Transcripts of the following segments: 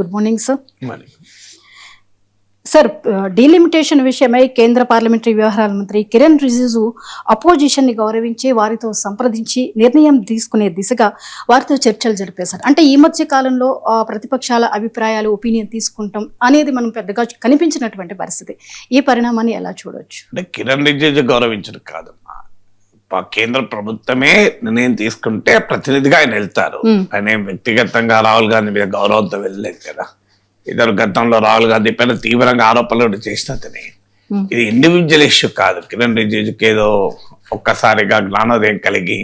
Good morning sir. Sir, delimitation విషయమై కేంద్ర parliamentary వ్యవహారాల మంత్రి కిరణ్ రిజిజు అపోజిషన్ ని గౌరవించి వారితో సంప్రదించి నిర్ణయం తీసుకునే దిశగా వారితో చర్చలు జరిపేశారు. అంటే ఈ మధ్య కాలంలో ప్రతిపక్షాల అభిప్రాయాలు, ఒపీనియన్ తీసుకుంటాం అనేది మనం పెద్దగా కనిపించినటువంటి పరిస్థితి. ఈ పరిణామాన్ని ఎలా చూడవచ్చు? అంటే కిరణ్ రిజిజు గౌరవించడం కాదమ్మా, కేంద్ర ప్రభుత్వమే నిర్ణయం తీసుకుంటే ప్రతినిధిగా ఆయన వెళ్తారు. ఆయన వ్యక్తిగతంగా రాహుల్ గాంధీ మీద గౌరవంతో వెళ్ళలేదు కదా. ఇద్దరు గతంలో రాహుల్ గాంధీ పైన తీవ్రంగా ఆరోపణలు చేసినతనే. ఇది ఇండివిజువల్ ఇష్యూ కాదు. కిరణ్ రిజిజుకి ఏదో ఒక్కసారిగా జ్ఞానోదయం కలిగి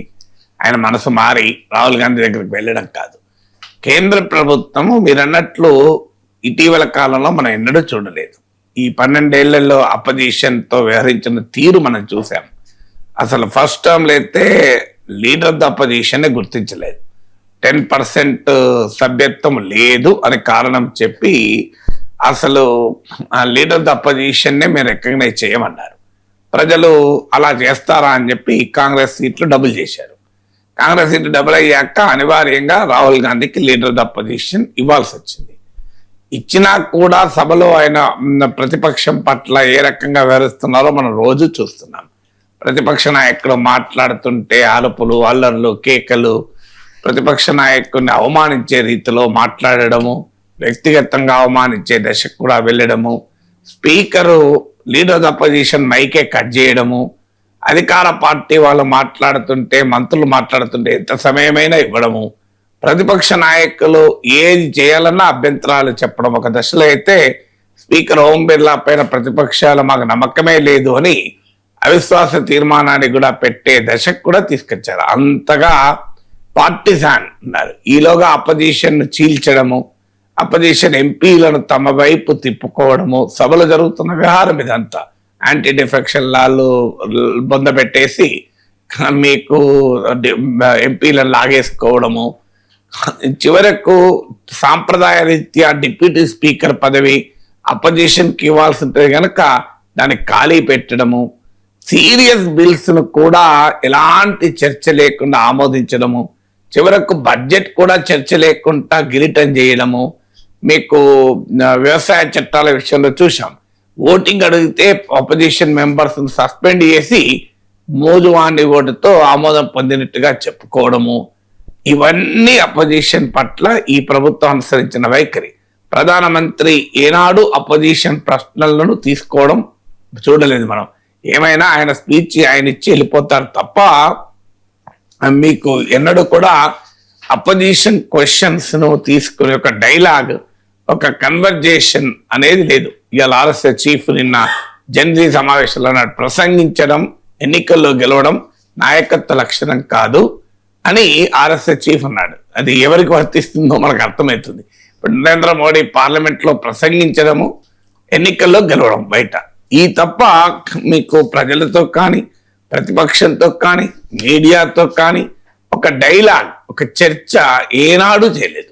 ఆయన మనసు మారి రాహుల్ గాంధీ దగ్గరికి వెళ్ళడం కాదు. కేంద్ర ప్రభుత్వము మీరు అన్నట్లు ఇటీవల కాలంలో మనం ఎన్నడూ చూడలేదు. ఈ 12 ఏళ్లలో అపోజిషన్ తో వ్యవహరించిన తీరు మనం చూసాం. అసలు ఫస్ట్ టర్మ్ అయితే లీడర్ ఆఫ్ ద అపోజిషన్ గుర్తించలేదు. 10% సభ్యత్వం లేదు అనే కారణం చెప్పి అసలు లీడర్ ఆఫ్ ద అపోజిషన్ నే మేము రికగ్నైజ్ చేయమన్నారు. ప్రజలు అలా చేస్తారా అని చెప్పి కాంగ్రెస్ సీట్లు డబుల్ చేశారు. కాంగ్రెస్ సీట్లు డబుల్ అయ్యాక అనివార్యంగా రాహుల్ గాంధీకి లీడర్ ఆఫ్ ద అపోజిషన్ ఇవ్వాల్సి వచ్చింది. ఇచ్చినా కూడా సభలో ఆయన ప్రతిపక్షం పట్ల ఏ రకంగా వ్యవహరిస్తున్నారో మనం రోజు చూస్తున్నాం. ప్రతిపక్ష నాయకుడు మాట్లాడుతుంటే అరుపులు, అల్లర్లు, కేకలు, ప్రతిపక్ష నాయకుడిని అవమానించే రీతిలో మాట్లాడడము, వ్యక్తిగతంగా అవమానించే దశకు కూడా వెళ్ళడము, స్పీకరు లీడర్ ఆఫ్ అపోజిషన్ మైకే కట్ చేయడము, అధికార పార్టీ వాళ్ళు మాట్లాడుతుంటే, మంత్రులు మాట్లాడుతుంటే ఎంత సమయమైనా ఇవ్వడము, ప్రతిపక్ష నాయకులు ఏది చేయాలన్నా అభ్యంతరాలు చెప్పడం. ఒక దశలో అయితే స్పీకర్ ఓం బిర్లా పైన ప్రతిపక్షాలు మాకు నమ్మకమే లేదు అని అవిశ్వాస తీర్మానాన్ని కూడా పెట్టే దశకు కూడా తీసుకొచ్చారు. అంతగా పార్టిజాన్ ఉన్నారు. ఈలోగా అపోజిషన్ చీల్చడము, అపోజిషన్ ఎంపీలను తమ వైపు తిప్పుకోవడము, సభలో జరుగుతున్న వ్యవహారం ఇదంతా. యాంటీ డిఫెక్షన్ లాలు బొందబెట్టేసి మీకు ఎంపీలను లాగేసుకోవడము, చివరకు సాంప్రదాయ రీత్యా డిప్యూటీ స్పీకర్ పదవి అపోజిషన్కి ఇవ్వాల్సి ఉంటుంది కనుక దాన్ని ఖాళీ పెట్టడము, సీరియస్ బిల్స్ ను కూడా ఎలాంటి చర్చ లేకుండా ఆమోదించడము, చివరకు బడ్జెట్ కూడా చర్చ లేకుండా గిరిటం చేయడము. మీకు వ్యవసాయ చట్టాల విషయంలో చూసాం. ఓటింగ్ అడిగితే అపోజిషన్ మెంబర్స్ సస్పెండ్ చేసి మోజువాణి ఓటుతో ఆమోదం పొందినట్టుగా చెప్పుకోవడము. ఇవన్నీ అపోజిషన్ పట్ల ఈ ప్రభుత్వం అనుసరించిన వైఖరి. ప్రధానమంత్రి ఏనాడు అపోజిషన్ ప్రశ్నలను తీసుకోవడం చూడలేదు మనం. ఏమైనా ఆయన స్పీచ్ ఆయన ఇచ్చి వెళ్ళిపోతారు తప్ప మీకు ఎన్నడూ కూడా అపోజిషన్ క్వశ్చన్స్ ను తీసుకుని ఒక డైలాగ్, ఒక కన్వర్జేషన్ అనేది లేదు. ఇవాళ ఆర్ఎస్ఎస్ చీఫ్ నిన్న జనరల్ సమావేశంలో ప్రసంగించడం, ఎన్నికల్లో గెలవడం నాయకత్వ లక్షణం కాదు అని ఆర్ఎస్ఎస్ చీఫ్ అన్నాడు. అది ఎవరికి వర్తిస్తుందో మనకు అర్థమవుతుంది. ఇప్పుడు నరేంద్ర మోడీ పార్లమెంట్ లో ప్రసంగించడము, ఎన్నికల్లో గెలవడం బయట. ఈ తప్ప మీకు ప్రజలతో కానీ, ప్రతిపక్షంతో కానీ, మీడియాతో కానీ ఒక డైలాగ్, ఒక చర్చ ఏనాడు చేయలేదు.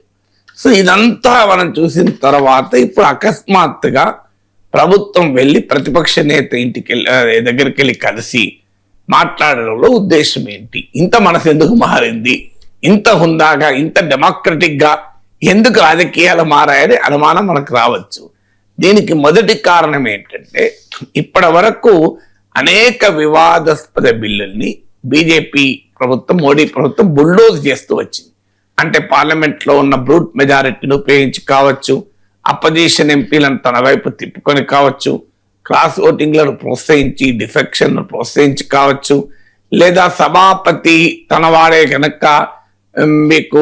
సో ఇదంతా మనం చూసిన తర్వాత ఇప్పుడు అకస్మాత్తుగా ప్రభుత్వం వెళ్ళి ప్రతిపక్ష నేత దగ్గరికి వెళ్ళి కలిసి మాట్లాడడంలో ఉద్దేశం ఏంటి? ఇంత మనసు ఎందుకు మారింది? ఇంత హుందాగా, ఇంత డెమోక్రటిక్ గా ఎందుకు రాజకీయాలు మారాయని అనుమానం మనకు రావచ్చు. దీనికి మొదటి కారణం ఏంటంటే, ఇప్పటి వరకు అనేక వివాదాస్పద బిల్లుల్ని బీజేపీ ప్రభుత్వం, మోడీ ప్రభుత్వం బుల్డోజ్ చేస్తూ వచ్చింది. అంటే పార్లమెంట్ లో ఉన్న బ్రూట్ మెజారిటీని ఉపయోగించి కావచ్చు, అపోజిషన్ ఎంపీలను తన వైపు తిప్పుకొని కావచ్చు, క్రాస్ ఓటింగ్లను ప్రోత్సహించి, డిఫెక్షన్ ప్రోత్సహించి కావచ్చు, లేదా సభాపతి తన వాడే కనుక మీకు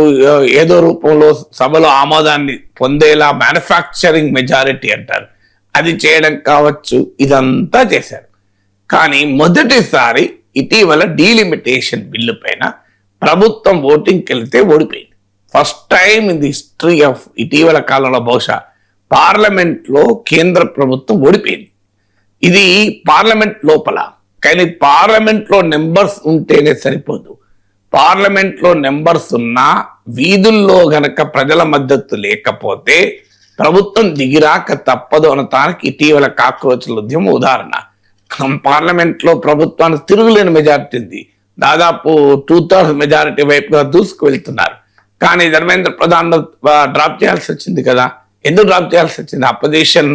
ఏదో రూపంలో సభలో ఆమోదాన్ని పొందేలా మ్యానుఫ్యాక్చరింగ్ మెజారిటీ అంటారు, అది చేయడం కావచ్చు. ఇదంతా చేశారు. కానీ మొదటిసారి ఇటీవల డీలిమిటేషన్ బిల్లు పైన ప్రభుత్వం ఓటింగ్కి వెళ్తే ఓడిపోయింది. First time in the history of ఇటీవల కాలంలో బహుశా పార్లమెంట్ లో కేంద్ర ప్రభుత్వం ఓడిపోయింది. ఇది పార్లమెంట్ లోపల, కానీ పార్లమెంట్ లో నెంబర్స్ ఉంటేనే సరిపోదు. పార్లమెంట్ లో నెంబర్స్ ఉన్నా వీధుల్లో గనక ప్రజల మద్దతు లేకపోతే ప్రభుత్వం దిగిరాక తప్పదు అనటానికి ఇటీవల కాక్రోచ్ల ఉద్యమం ఉదాహరణ. పార్లమెంట్ లో ప్రభుత్వానికి తిరుగులేని మెజారిటీ ఉంది. దాదాపు 2/3 మెజారిటీ వైపుగా దూసుకు వెళ్తున్నారు. కానీ ధర్మేంద్ర ప్రధాన్ డ్రాప్ చేయాల్సి వచ్చింది కదా. ఎందుకు డ్రాప్ చేయాల్సి వచ్చింది? అపోజిషన్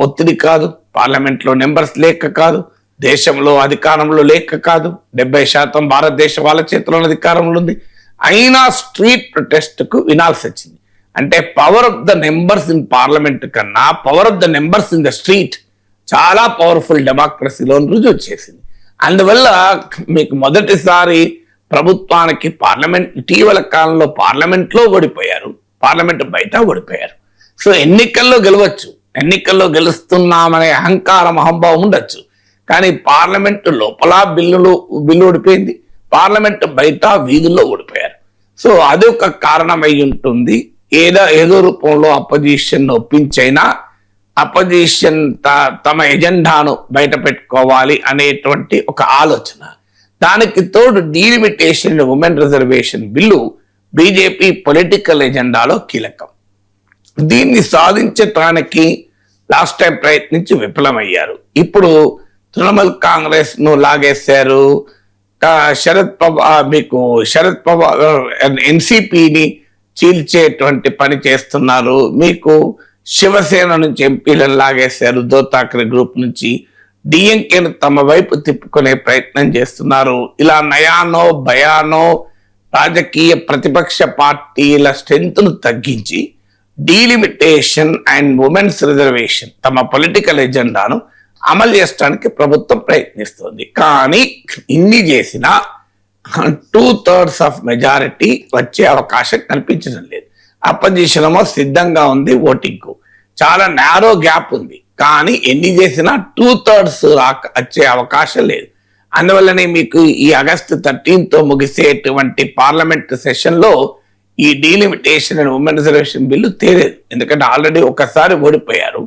ఒత్తిడి కాదు, పార్లమెంట్లో నెంబర్స్ లేక కాదు, దేశంలో అధికారంలో లేక కాదు, 70% భారతదేశం వాళ్ళ చేతిలో అధికారంలో ఉంది. అయినా స్ట్రీట్ ప్రొటెస్ట్ కు వినాల్సి వచ్చింది. అంటే power of the numbers in parliament కన్నా power of the numbers in the street చాలా పవర్ఫుల్ డెమోక్రసీలో రుజువు చేసింది. అందువల్ల మీకు మొదటిసారి ప్రభుత్వానికి పార్లమెంట్ ఇటీవల కాలంలో పార్లమెంట్లో ఓడిపోయారు, పార్లమెంట్ బయట ఓడిపోయారు. సో ఎన్నికల్లో గెలవచ్చు, ఎన్నికల్లో గెలుస్తున్నామనే అహంకారం అహంభావం ఉండొచ్చు, కానీ పార్లమెంటు లోపల బిల్లు ఓడిపోయింది, పార్లమెంటు బయట వీధుల్లో ఓడిపోయారు. సో అది ఒక కారణమై ఉంటుంది. ఏదో రూపంలో అపోజిషన్ ఒప్పించైనా అపోజిషన్ తమ ఎజెండాను బయట పెట్టుకోవాలి అనేటువంటి ఒక ఆలోచన. దానికి తోడు delimitation women reservation bill BJP political ఎజెండాలో కీలకం. దీన్ని సాధించటానికి లాస్ట్ టైం ప్రయత్నించి విఫలమయ్యారు. ఇప్పుడు తృణమూల్ కాంగ్రెస్ ను లాగేశారు, శరద్ పవార్ ఎన్సిపిని చీల్చేటువంటి పని చేస్తున్నారు, మీకు శివసేన నుంచి ఎంపీలను లాగేశారు, ఉద్ధవ్ ఠాక్రే గ్రూప్ నుంచి డిఎంకేను తమ వైపు తిప్పుకునే ప్రయత్నం చేస్తున్నారు. ఇలా నయానో భయానో రాజకీయ ప్రతిపక్ష పార్టీల స్ట్రెంత్ ను తగ్గించి డీలిమిటేషన్ అండ్ ఉమెన్స్ రిజర్వేషన్ తమ పొలిటికల్ ఎజెండాను అమలు చేయడానికి ప్రభుత్వం ప్రయత్నిస్తుంది. కానీ ఇన్ని చేసినా 2/3 ఆఫ్ మెజారిటీ వచ్చే అవకాశం కనిపించడం లేదు. అపోజిషన్ ఏమో సిద్ధంగా ఉంది ఓటింగ్ కు, చాలా నారో గ్యాప్ ఉంది, కానీ ఎన్ని చేసినా 2/3 వచ్చే అవకాశం లేదు. అందువల్లనే మీకు ఈ ఆగస్టు 13తో ముగిసేటువంటి పార్లమెంట్ సెషన్ లో ఈ delimitation and women reservation bill తేలేదు. ఎందుకంటే ఆల్రెడీ ఒకసారి ఓడిపోయారు.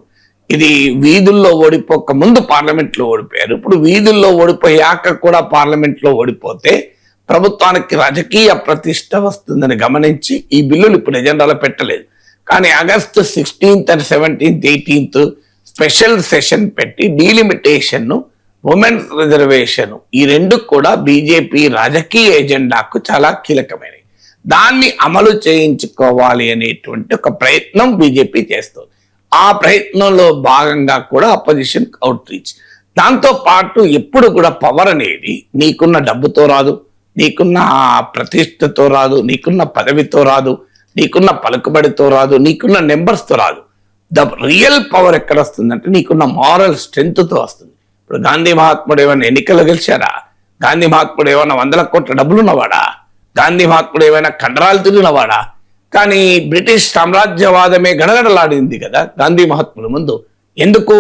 ఇది వీధుల్లో ఓడిపోక ముందు పార్లమెంట్ లో ఓడిపోయారు. ఇప్పుడు వీధుల్లో ఓడిపోయాక కూడా పార్లమెంట్ లో ఓడిపోతే ప్రభుత్వానికి రాజకీయ ప్రతిష్ట వస్తుందని గమనించి ఈ బిల్లులు ఇప్పుడు ఎజెండాలో పెట్టలేదు. కానీ August 16th and 17th 18th special session పెట్టి డీలిమిటేషన్ ఉమెన్ రిజర్వేషన్ ఈ రెండు కూడా బీజేపీ రాజకీయ ఎజెండాకు చాలా కీలకమైనవి. దాన్ని అమలు చేయించుకోవాలి అనేటువంటి ఒక ప్రయత్నం బీజేపీ చేస్తుంది. ఆ ప్రయత్నంలో భాగంగా కూడా అపోజిషన్ అవుట్ రీచ్. దాంతో పాటు ఎప్పుడు కూడా పవర్ అనేది నీకున్న డబ్బుతో రాదు, నీకున్న ప్రతిష్టతో రాదు, నీకున్న పదవితో రాదు, నీకున్న పలుకుబడితో రాదు, నీకున్న నెంబర్స్తో రాదు. ద రియల్ పవర్ ఎక్కడ వస్తుందంటే నీకున్న మారల్ స్ట్రెంగ్త్తో వస్తుంది. ఇప్పుడు గాంధీ మహాత్ముడు ఏమైనా ఎన్నికల్లో గెలిచారా? గాంధీ మహాత్ముడు ఏమైనా 100 కోట్ల డబ్బులు ఉన్నవాడా? గాంధీ మహాత్ముడు ఏమైనా కండరాలు తిరిగినవాడా? కానీ బ్రిటిష్ సామ్రాజ్యవాదమే గడగడలాడింది కదా గాంధీ మహాత్ముడు ముందు. ఎందుకు?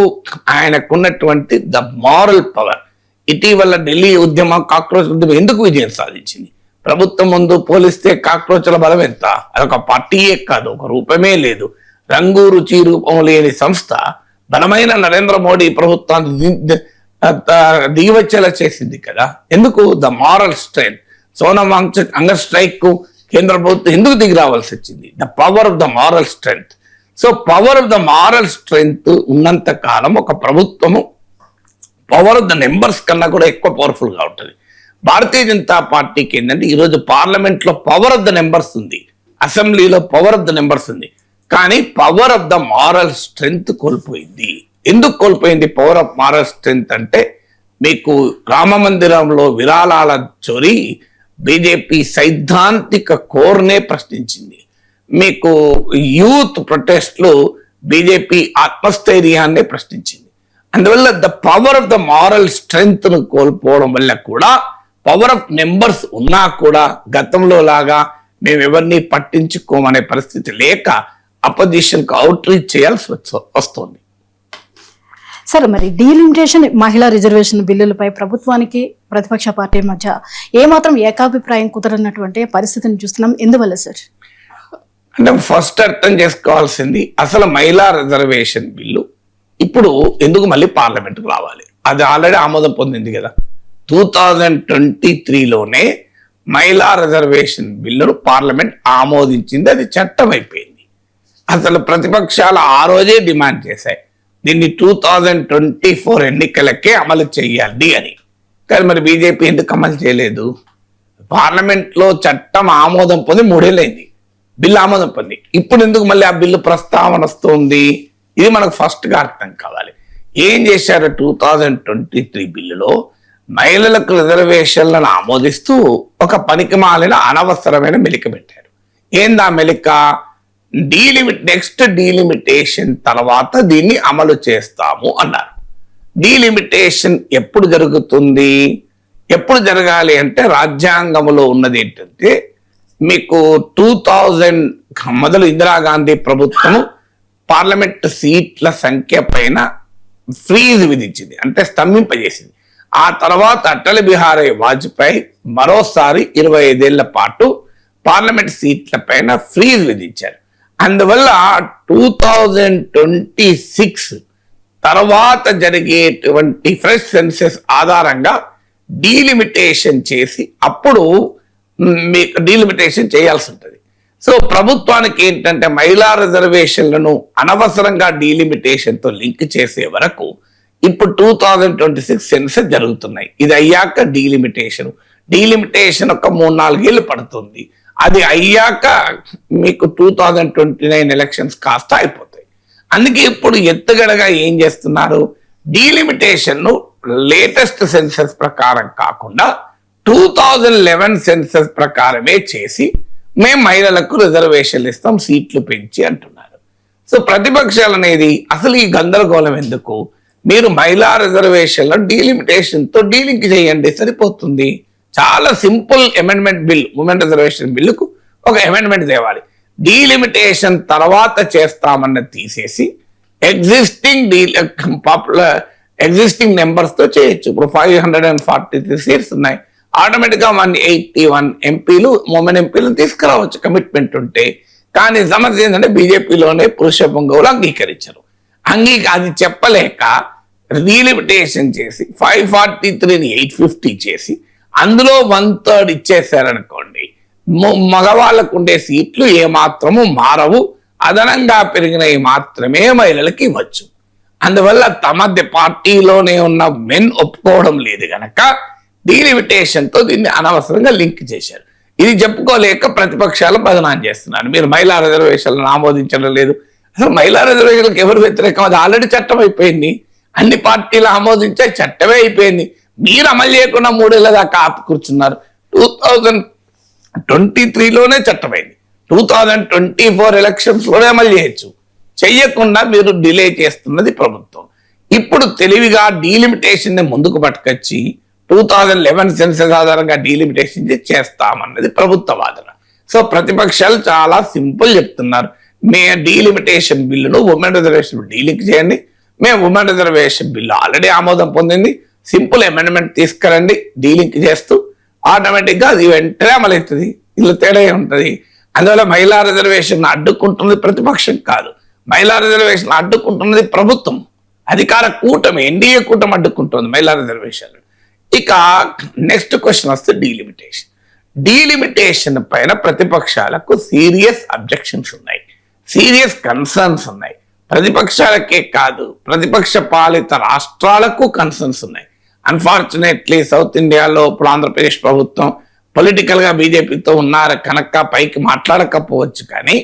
ఆయనకున్నటువంటి ద మారల్ పవర్. ఇటీవల ఢిల్లీ ఉద్యమం, కాక్రోచ్ ఉద్యమం ఎందుకు విజయం సాధించింది? ప్రభుత్వం ముందు పోలిస్తే కాక్రోచ్ల బలం ఎంత? అదొక పార్టీయే కాదు, ఒక రూపమే లేదు, రంగు రుచి రూపం లేని సంస్థ బలమైన నరేంద్ర మోడీ ప్రభుత్వాన్ని దిగివచ్చేలా చేసింది కదా. ఎందుకు? The moral strength. Sonam అంగర్ strike కు కేంద్ర ప్రభుత్వం ఎందుకు దిగి రావాల్సి వచ్చింది? The power of the moral strength. So power of the moral strength ఉన్నంత కాలం ఒక ప్రభుత్వము పవర్ ఆఫ్ ద నెంబర్స్ కన్నా కూడా ఎక్కువ పవర్ఫుల్ గా ఉంటుంది. భారతీయ జనతా పార్టీకి ఏంటంటే ఈరోజు పార్లమెంట్ లో పవర్ ఆఫ్ ద నెంబర్స్ ఉంది, అసెంబ్లీలో పవర్ ఆఫ్ ద నెంబర్స్ ఉంది, కానీ power of the moral strength కోల్పోయింది. ఎందుకు కోల్పోయింది పవర్ ఆఫ్ మారల్ స్ట్రెంగ్త్ అంటే, మీకు రామ మందిరంలో విరాళాల చోరీ బీజేపీ సైద్ధాంతిక కోర్నే ప్రశ్నించింది. మీకు యూత్ ప్రొటెస్ట్లు బీజేపీ ఆత్మస్థైర్యాన్నే ప్రశ్నించింది. అందువల్ల the power of the moral strength ను కోల్పోవడం వల్ల కూడా పవర్ ఆఫ్ నెంబర్స్ ఉన్నా కూడా గతంలో లాగా మేము ఎవరిని పట్టించుకోమనే పరిస్థితి లేక అపోజిషన్ కు అవుట్ రీచ్ చేయాల్సి వస్తుంది. సరే, మరి డీలిమిటేషన్ మహిళా రిజర్వేషన్ బిల్లులపై ప్రభుత్వానికి ప్రతిపక్ష పార్టీ మధ్య ఏమాత్రం ఏకాభిప్రాయం కుదరనటువంటి పరిస్థితిని చూస్తున్నాం. ఎందువల్ల సార్? అంటే ఫస్ట్ అర్థం చేసుకోవాల్సింది, అసలు మహిళా రిజర్వేషన్ బిల్లు ఇప్పుడు ఎందుకు మళ్ళీ పార్లమెంట్కి రావాలి? అది ఆల్రెడీ ఆమోదం పొందింది కదా. 2023లోనే మహిళా రిజర్వేషన్ బిల్లును పార్లమెంట్ ఆమోదించింది, అది చట్టం అయిపోయింది. అసలు ప్రతిపక్షాలు ఆ రోజే డిమాండ్ చేశాయి దీన్ని 2024 ఎన్నికలకే అమలు చేయాలి అని. కానీ మరి బీజేపీ ఎందుకు అమలు చేయలేదు? పార్లమెంట్లో చట్టం ఆమోదం పొంది 3 ఏళ్ళైంది. బిల్లు ఆమోదం పొంది. ఇప్పుడు ఎందుకు మళ్ళీ ఆ బిల్లు ప్రస్తావన వస్తుంది? ఇది మనకు ఫస్ట్గా అర్థం కావాలి. ఏం చేశారు? 2023 బిల్లులో మహిళలకు రిజర్వేషన్లను ఆమోదిస్తూ ఒక పనికిమాలిన అనవసరమైన మెలిక పెట్టారు. ఏందా మెలిక? నెక్స్ట్ డీలిమిటేషన్ తర్వాత దీన్ని అమలు చేస్తాము అన్నారు. డీలిమిటేషన్ ఎప్పుడు జరుగుతుంది? ఎప్పుడు జరగాలి అంటే రాజ్యాంగంలో ఉన్నది ఏంటంటే మీకు 2000 మొదలు ఇందిరాగాంధీ ప్రభుత్వము పార్లమెంట్ సీట్ల సంఖ్య పైన ఫ్రీజ్ విధించింది, అంటే స్తంభింపజేసింది. ఆ తర్వాత అటల్ బిహారీ వాజ్పేయి మరోసారి 25 ఏళ్ల పాటు పార్లమెంట్ సీట్ల పైన ఫ్రీజ్ విధించారు. అందువల్ల 2026 తర్వాత జరిగేటువంటి ఫ్రెష్ సెన్సెస్ ఆధారంగా డీలిమిటేషన్ చేసి అప్పుడు మీకు డీలిమిటేషన్ చేయాల్సి ఉంటుంది. సో ప్రభుత్వానికి ఏంటంటే మహిళా రిజర్వేషన్లను అనవసరంగా డీలిమిటేషన్తో లింక్ చేసే వరకు ఇప్పుడు 2026 సెన్సెస్ జరుగుతున్నాయి. ఇది అయ్యాక డీలిమిటేషన్ ఒక 3-4 ఏళ్ళు పడుతుంది. అది అయ్యాక మీకు 2029 ఎలక్షన్స్ కాస్త అయిపోతాయి. అందుకే ఇప్పుడు ఎత్తుగడగా ఏం చేస్తున్నారు? డీలిమిటేషన్ ను లేటెస్ట్ సెన్సెస్ ప్రకారం కాకుండా 2011 సెన్సెస్ ప్రకారమే చేసి మేము మహిళలకు రిజర్వేషన్లు ఇస్తాం, సీట్లు పెంచి అంటున్నారు. సో ప్రతిపక్షాలు అనేది అసలు ఈ గందరగోళం ఎందుకు? మీరు మహిళా రిజర్వేషన్లను డీలిమిటేషన్తో డీలింక్ చేయండి, సరిపోతుంది. చాలా simple amendment bill, women reservation బిల్లుకు ఒక అమెండ్మెంట్ తేవాలి. డీలిమిటేషన్ తర్వాత చేస్తామన్నది తీసేసి ఎగ్జిస్టింగ్ నెంబర్స్ తో చేయొచ్చు. ఇప్పుడు 543 సీట్స్ ఉన్నాయి, ఆటోమేటిక్గా 181 ఎంపీలు ఉమెన్ ఎంపీలను తీసుకురావచ్చు కమిట్మెంట్ ఉంటే. కానీ సమస్య ఏంటంటే బీజేపీలోనే పురుష పొంగవులు అంగీకరించరు. అది చెప్పలేక డీలిమిటేషన్ చేసి 543ని 850 చేసి అందులో 1/3 ఇచ్చేసారనుకోండి, మగవాళ్ళకు ఉండే సీట్లు ఏమాత్రము మారవు, అదనంగా పెరిగినవి మాత్రమే మహిళలకు ఇవ్వచ్చు. అందువల్ల తమ పార్టీలోనే ఉన్న మెన్ ఒప్పుకోవడం లేదు గనక డీలిమిటేషన్తో దీన్ని అనవసరంగా లింక్ చేశారు. ఇది చెప్పుకోలేక ప్రతిపక్షాలు బదనాం చేస్తున్నారు. మీరు మహిళా రిజర్వేషన్లను ఆమోదించడం లేదు. అసలు మహిళా రిజర్వేషన్లకు ఎవరు వ్యతిరేకం? అది ఆల్రెడీ చట్టం అయిపోయింది, అన్ని పార్టీలు ఆమోదించే చట్టమే అయిపోయింది. మీరు అమలు చేయకుండా 3 ఏళ్ల దాకా ఆపు కూర్చున్నారు. 2023లోనే చట్టమైంది, 2024 ఎలక్షన్స్ లోనే అమలు చేయొచ్చు. చెయ్యకుండా మీరు డిలే చేస్తున్నది ప్రభుత్వం. ఇప్పుడు తెలివిగా డీలిమిటేషన్ ని ముందుకు పట్టుకొచ్చి 2011 సెన్సెస్ ఆధారంగా డీలిమిటేషన్ చేస్తామన్నది ప్రభుత్వ వాదన. సో ప్రతిపక్షాలు చాలా సింపుల్ చెప్తున్నారు, మే డీలిమిటేషన్ బిల్లును ఉమెన్ రిజర్వేషన్ డీలింక్ చేయండి, మేము ఉమెన్ రిజర్వేషన్ బిల్లు ఆల్రెడీ ఆమోదం పొందింది, సింపుల్ అమెండ్మెంట్ తీసుకురండి, డీలింక్ చేస్తూ ఆటోమేటిక్గా అది వెంటనే అమలవుతుంది. ఇలా తేడా ఉంటుంది. అందువల్ల మహిళా రిజర్వేషన్ అడ్డుకుంటున్నది ప్రతిపక్షం కాదు, మహిళా రిజర్వేషన్ అడ్డుకుంటున్నది ప్రభుత్వం, అధికార కూటమి, ఎన్డీఏ కూటమి అడ్డుకుంటుంది మహిళా రిజర్వేషన్. ఇక నెక్స్ట్ క్వశ్చన్ వస్తే డీలిమిటేషన్ పైన ప్రతిపక్షాలకు సీరియస్ అబ్జెక్షన్స్ ఉన్నాయి, సీరియస్ కన్సర్న్స్ ఉన్నాయి. ప్రతిపక్షాలకే కాదు, ప్రతిపక్ష పాలిత రాష్ట్రాలకు కన్సర్న్స్ ఉన్నాయి. అన్ఫార్చునేట్లీ సౌత్ ఇండియాలో ఇప్పుడు ఆంధ్రప్రదేశ్ ప్రభుత్వం పొలిటికల్ గా బీజేపీతో ఉన్నారు కనుక పైకి మాట్లాడకపోవచ్చు, కానీ